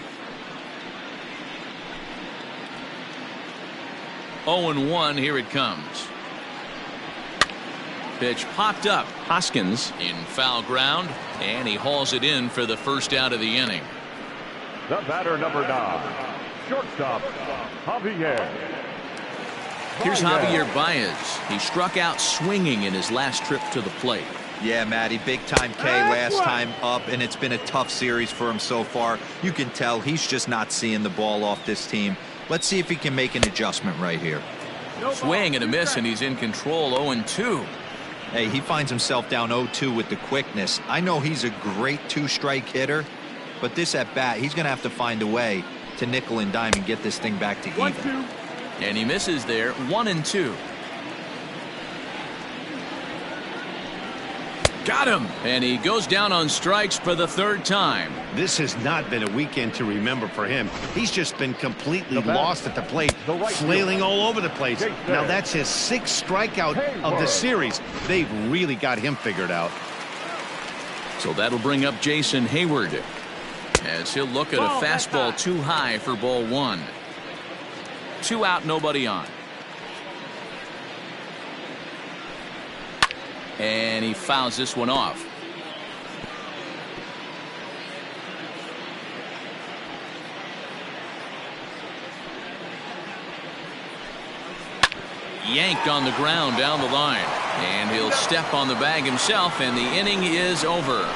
0-1, here it comes. Pitch popped up. Hoskins in foul ground, and he hauls it in for the first out of the inning. The batter, number 9, Shortstop, Javier. Here's Javier Baez. He struck out swinging in his last trip to the plate. Yeah, Matty, big time K last time up, and it's been a tough series for him so far. You can tell he's just not seeing the ball off this team. Let's see if he can make an adjustment right here. Swing and a miss, and he's in control. 0-2. Hey, he finds himself down 0-2 with the quickness. I know he's a great two-strike hitter, but this at bat, he's going to have to find a way to nickel and dime and get this thing back to even. And he misses there. 1-2. Got him. And he goes down on strikes for the third time. This has not been a weekend to remember for him. He's just been completely lost at the plate, flailing all over the place. Now that's his 6th strikeout of the series. They've really got him figured out. So that'll bring up Jason Hayward as he'll look at a fastball too high for ball 1. 2 out, nobody on. And he fouls this one off. Yanked on the ground down the line. And he'll step on the bag himself, and the inning is over.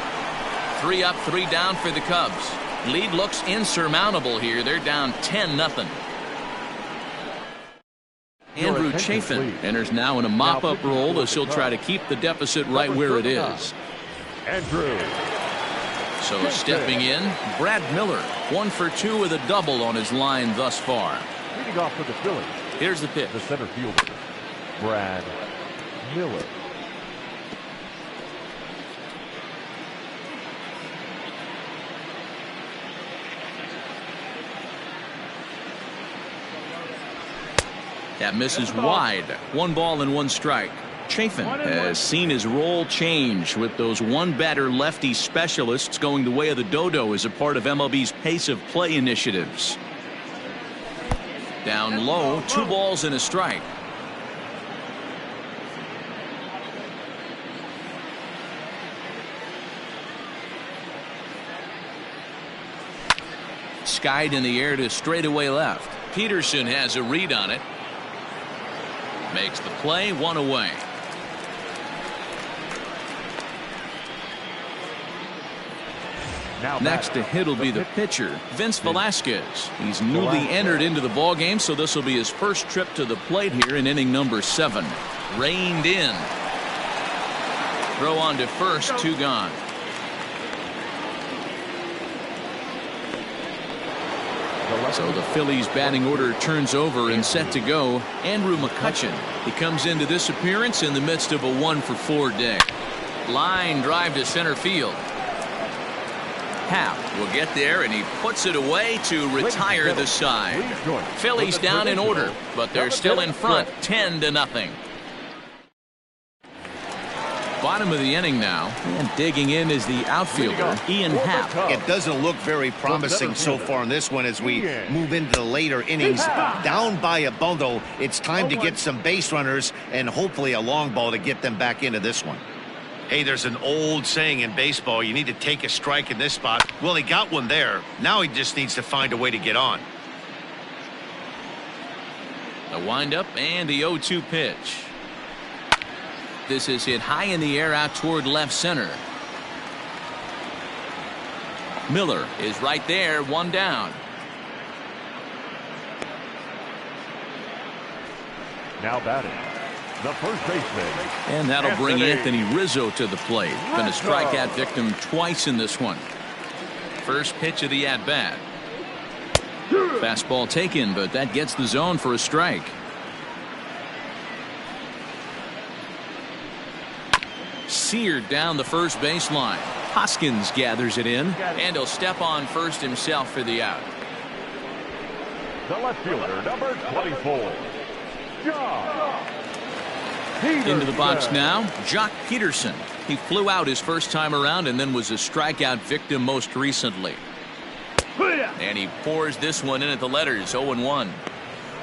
3 up, 3 down for the Cubs. Lead looks insurmountable here. They're down 10-0. Andrew Chafin enters now in a mop-up role as he'll try to keep the deficit right where it is. Andrew. So stepping in, Brad Miller, 1 for 2 with a double on his line thus far. Leading off for the Phillies. Here's the pitch. The center fielder, Brad Miller. That misses wide. 1 ball and 1 strike. Chafin has seen his role change with those one-batter lefty specialists going the way of the dodo as a part of MLB's pace of play initiatives. Down low, 2 balls and a strike. Skied in the air to straightaway left. Peterson has a read on it. Makes the play, 1 away. Next to hit will be the pitcher, Vince Velasquez. He's newly entered into the ballgame, so this will be his first trip to the plate here in inning number 7. Reined in. Throw on to first, 2 gone. So the Phillies batting order turns over and set to go. Andrew McCutchen. He comes into this appearance in the midst of a 1 for 4 day. Line drive to center field. Happ will get there, and he puts it away to retire the side. Phillies down in order, but they're still in front, 10-0. Bottom of the inning now, and digging in is the outfielder, Ian Happ. It doesn't look very promising so far in this one as we move into the later innings. Down by a bundle, it's time to get some base runners and hopefully a long ball to get them back into this one. Hey, there's an old saying in baseball, you need to take a strike in this spot. Well, he got one there. Now he just needs to find a way to get on. The windup and the 0-2 pitch. This is hit high in the air out toward left center. Miller is right there, 1 down. Now batting, the first baseman. And that'll bring Anthony Rizzo to the plate. Been a strikeout victim twice in this one. First pitch of the at-bat. Fastball taken, but that gets the zone for a strike. Seared down the first baseline. Hoskins gathers it in, and he'll step on first himself for the out. The left fielder, number 24, Jock Peterson. Into the box now, Jock Peterson. He flew out his first time around and then was a strikeout victim most recently. And he pours this one in at the letters, 0-1.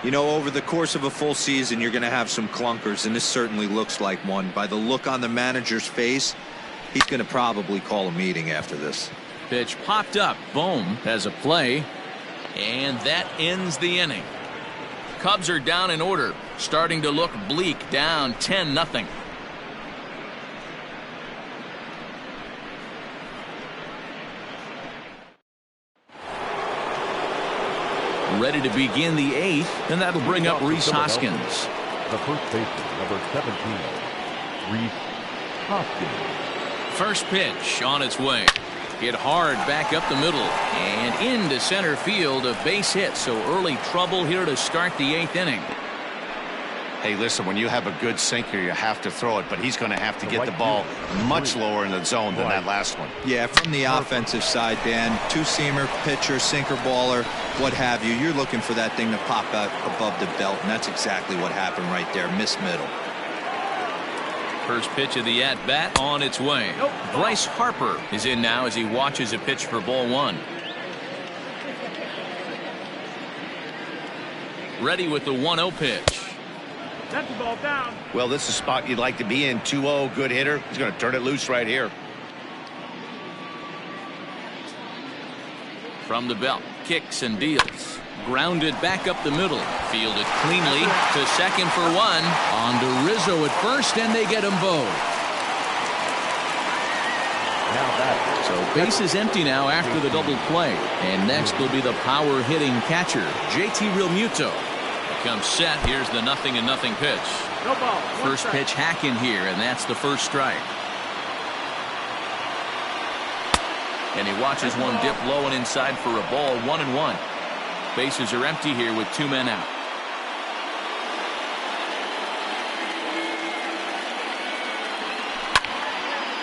You know, over the course of a full season, you're going to have some clunkers, and this certainly looks like one. By the look on the manager's face, he's going to probably call a meeting after this. Pitch popped up. Bohm has a play. And that ends the inning. Cubs are down in order, starting to look bleak, down 10-0. Ready to begin the 8th, and that'll bring up Rhys Hoskins. The first baseman, number 17, Rhys Hoskins. First pitch on its way. Hit hard back up the middle and into center field. A base hit, so early trouble here to start the 8th inning. Hey, listen, when you have a good sinker, you have to throw it, but he's going to have to get the ball much lower in the zone than that last one. Yeah, from the offensive side, Dan, two-seamer, pitcher, sinker baller, what have you, you're looking for that thing to pop out above the belt, and that's exactly what happened right there. Miss middle. First pitch of the at-bat on its way. Bryce Harper is in now as he watches a pitch for ball 1. Ready with the 1-0 pitch. That's the ball down. Well, this is a spot you'd like to be in. 2-0, good hitter. He's going to turn it loose right here. From the belt, kicks and deals. Grounded back up the middle. Fielded cleanly to second for 1. On to Rizzo at first, and they get them both. So base is empty now after the double play. And next will be the power hitting catcher, JT Realmuto. Comes set. Here's the 0-0 pitch. No ball. First pitch hacking here, and that's the first strike. And he watches one dip low and inside for a ball. 1-1. Bases are empty here with 2 men out.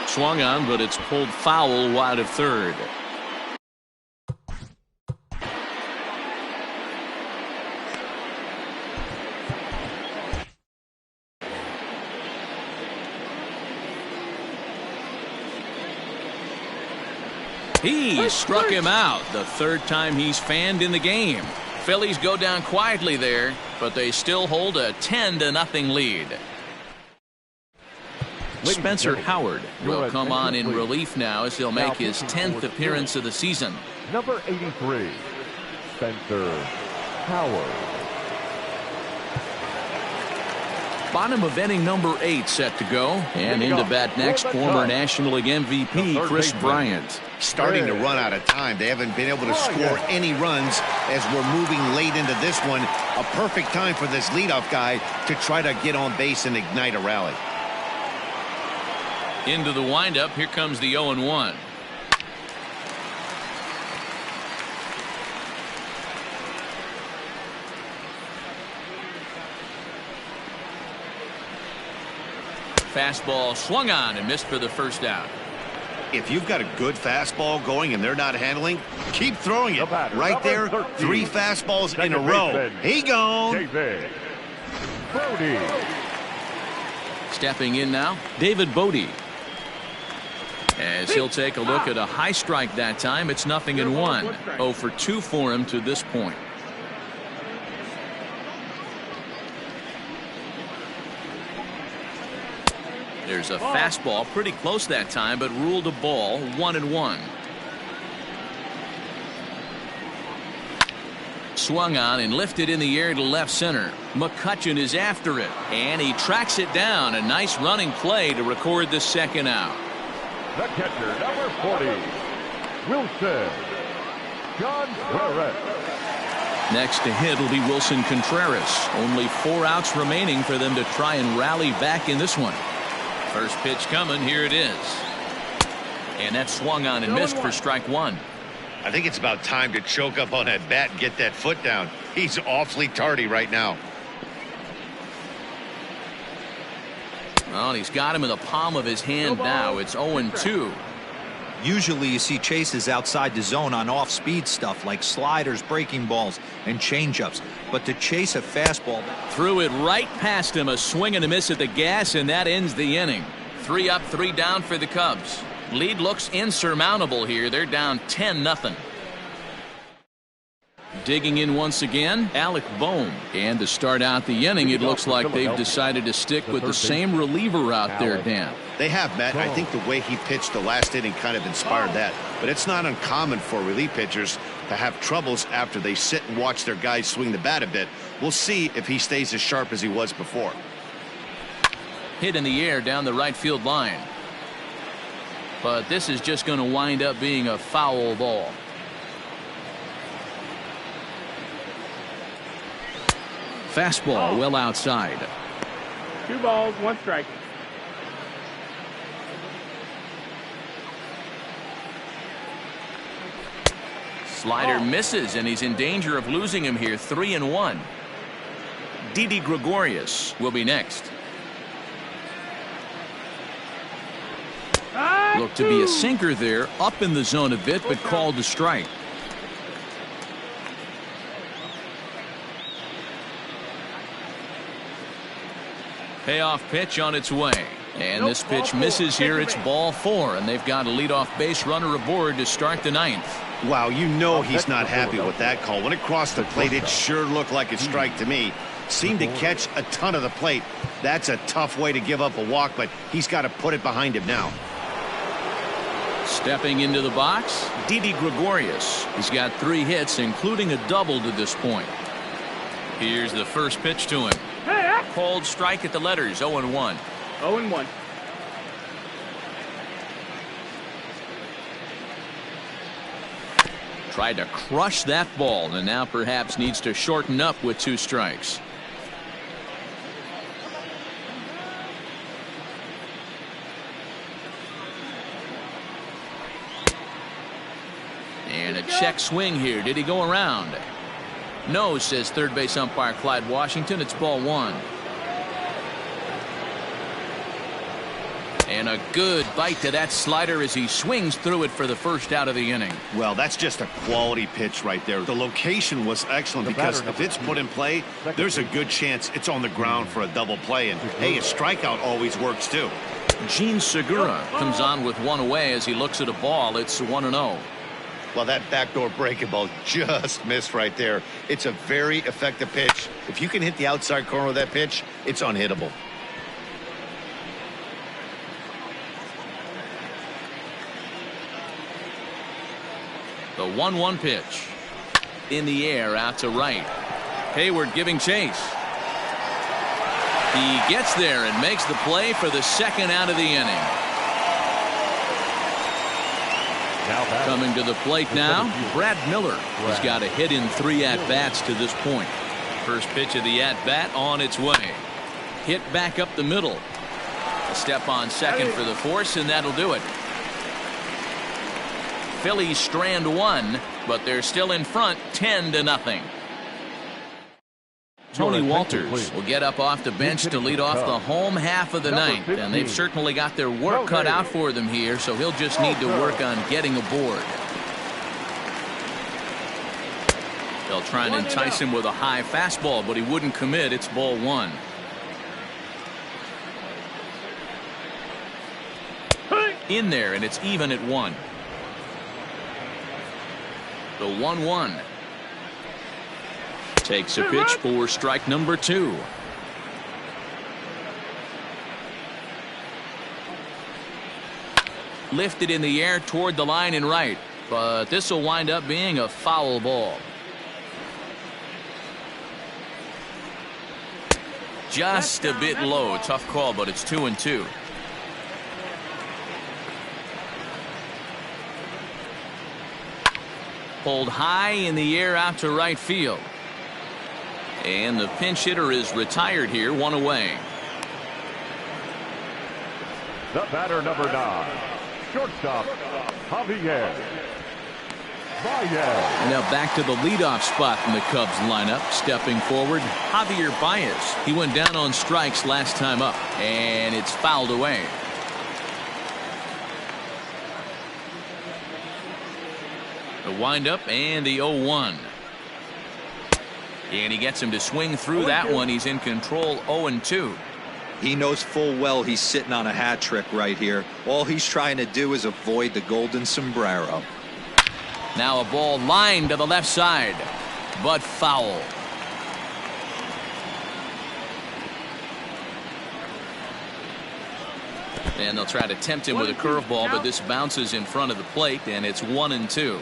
Swung on, but it's pulled foul wide of third. He struck him out, the 3rd time he's fanned in the game. Phillies go down quietly there, but they still hold a 10-0 lead. Spencer Howard will come on in relief now as he'll make his 10th appearance of the season. Number 83, Spencer Howard. Bottom of inning number 8 set to go. And into bat next, former National League MVP Chris Bryant. Starting to run out of time. They haven't been able to score any runs as we're moving late into this one. A perfect time for this leadoff guy to try to get on base and ignite a rally. Into the windup. Here comes the 0-1. Fastball swung on and missed for the first out. If you've got a good fastball going and they're not handling, keep throwing it. Right there, 3 fastballs in a row. He gone. Stepping in now, David Bodie. As he'll take a look at a high strike that time, it's 0-1. 0 for 2 for him to this point. There's a fastball pretty close that time, but ruled a ball. 1-1. Swung on and lifted in the air to left center. McCutchen is after it, and he tracks it down. A nice running play to record the 2nd out. The catcher, number 40, Wilson Contreras. Next to hit will be Wilson Contreras. Only 4 outs remaining for them to try and rally back in this one. First pitch coming. Here it is. And that swung on and missed for strike 1. I think it's about time to choke up on that bat and get that foot down. He's awfully tardy right now. Well, he's got him in the palm of his hand now. It's 0-2. Usually you see chases outside the zone on off-speed stuff like sliders, breaking balls, and changeups. But to chase a fastball. Threw it right past him. A swing and a miss at the gas, and that ends the inning. 3 up, 3 down for the Cubs. Lead looks insurmountable here. They're down 10-0. Digging in once again, Alec Bohm. And to start out the inning, it looks like they've decided to stick with the same reliever out there, Dan. They have, Matt. I think the way he pitched the last inning kind of inspired that. But it's not uncommon for relief pitchers to have troubles after they sit and watch their guys swing the bat a bit. We'll see if he stays as sharp as he was before. Hit in the air down the right field line. But this is just going to wind up being a foul ball. Fastball well outside. 2 balls, 1 strike. Slider misses, and he's in danger of losing him here. 3-1. Didi Gregorius will be next. Looked to be a sinker there, up in the zone a bit, but called a strike. Payoff pitch on its way. And this pitch misses here. It's ball 4, and they've got a leadoff base runner aboard to start the 9th. Wow, you know he's not happy with that call. When it crossed the plate, it sure looked like a strike to me. Seemed to catch a ton of the plate. That's a tough way to give up a walk, but he's got to put it behind him now. Stepping into the box, Didi Gregorius. He's got 3 hits, including a double to this point. Here's the first pitch to him. Called strike at the letters, 0-1. 0-1. Tried to crush that ball, and now perhaps needs to shorten up with 2 strikes. And a check swing here. Did he go around? No, says third base umpire Clyde Washington. It's ball 1. And a good bite to that slider as he swings through it for the first out of the inning. Well, that's just a quality pitch right there. The location was excellent because if it's put in play, there's a good chance it's on the ground for a double play. And hey, a strikeout always works too. Gene Segura comes on with 1 away as he looks at a ball. It's 1-0. Well, that backdoor breaking ball just missed right there. It's a very effective pitch. If you can hit the outside corner of that pitch, it's unhittable. The 1-1 pitch. In the air, out to right. Hayward giving chase. He gets there and makes the play for the second out of the inning. Coming to the plate now, Brad Miller. He's got a hit in 3 at-bats to this point. First pitch of the at-bat on its way. Hit back up the middle. A step on second for the force, and that'll do it. Phillies strand 1, but they're still in front 10-0. Tony Walters will get up off the bench to lead off the home half of the 9th, and they've certainly got their work cut out for them here, so he'll just need to work on getting aboard. They'll try and entice him with a high fastball, but he wouldn't commit. It's ball 1. In there, and it's even at 1. The 1-1. Takes a pitch for strike number 2. Lifted in the air toward the line and right, but this will wind up being a foul ball. Just a bit low. Tough call, but it's 2-2. Pulled high in the air out to right field. And the pinch hitter is retired here, 1 away. The batter, number 9, shortstop, Javier Baez. Now back to the leadoff spot in the Cubs lineup. Stepping forward, Javier Baez. He went down on strikes last time up, and it's fouled away. The windup and the 0-1. And he gets him to swing through that one. He's in control, 0-2. He knows full well he's sitting on a hat trick right here. All he's trying to do is avoid the golden sombrero. Now a ball lined to the left side, but foul. And they'll try to tempt him with a curveball, but this bounces in front of the plate, and it's 1-2.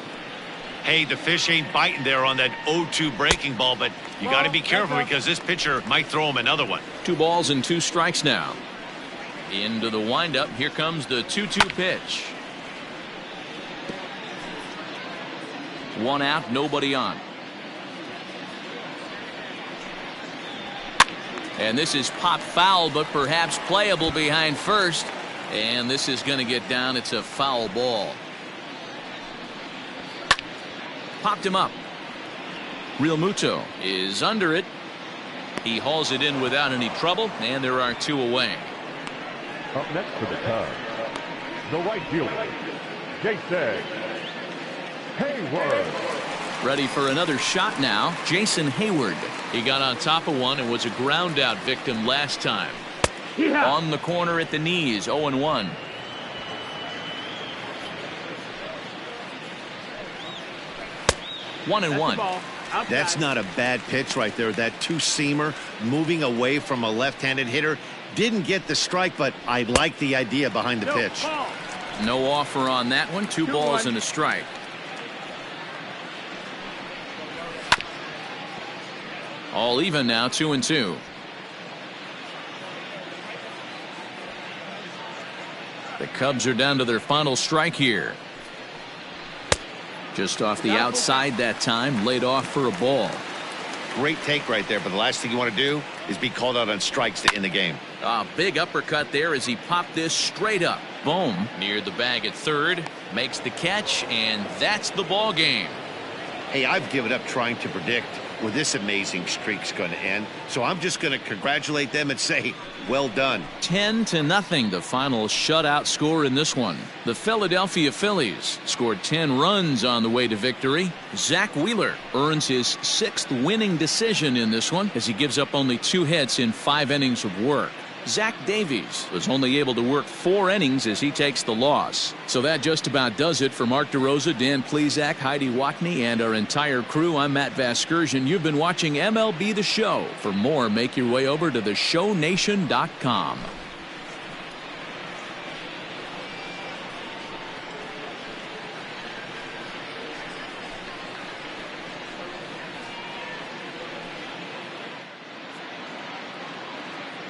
Hey, the fish ain't biting there on that 0-2 breaking ball, but you got to be careful because this pitcher might throw him another one. 2 balls and 2 strikes now. Into the windup. Here comes the 2-2 pitch. 1 out, nobody on. And this is pop foul, but perhaps playable behind first. And this is going to get down. It's a foul ball. Popped him up. Real Muto is under it. He hauls it in without any trouble, and there are 2 away. Up next for the Cubs, the right fielder, Jason Hayward. Ready for another shot now. Jason Hayward. He got on top of one and was a ground out victim last time. Yeah. On the corner at the knees, 0-1. One and one. That's not a bad pitch right there. That 2-seamer moving away from a left-handed hitter. Didn't get the strike, but I like the idea behind the pitch. No offer on that one. 2 balls and a strike. All even now, 2-2. The Cubs are down to their final strike here. Just off the outside that time, laid off for a ball. Great take right there, but the last thing you want to do is be called out on strikes to end the game. A big uppercut there as he popped this straight up. Bohm near the bag at third, makes the catch, and that's the ball game. Hey, I've given up trying to predict where this amazing streak's going to end, so I'm just going to congratulate them and say, well done. 10-0, the final shutout score in this one. The Philadelphia Phillies scored 10 runs on the way to victory. Zach Wheeler earns his 6th winning decision in this one as he gives up only 2 hits in 5 innings of work. Zach Davies was only able to work 4 innings as he takes the loss. So that just about does it for Mark DeRosa, Dan Plesac, Heidi Watney, and our entire crew. I'm Matt Vasgersian. You've been watching MLB The Show. For more, make your way over to theshownation.com.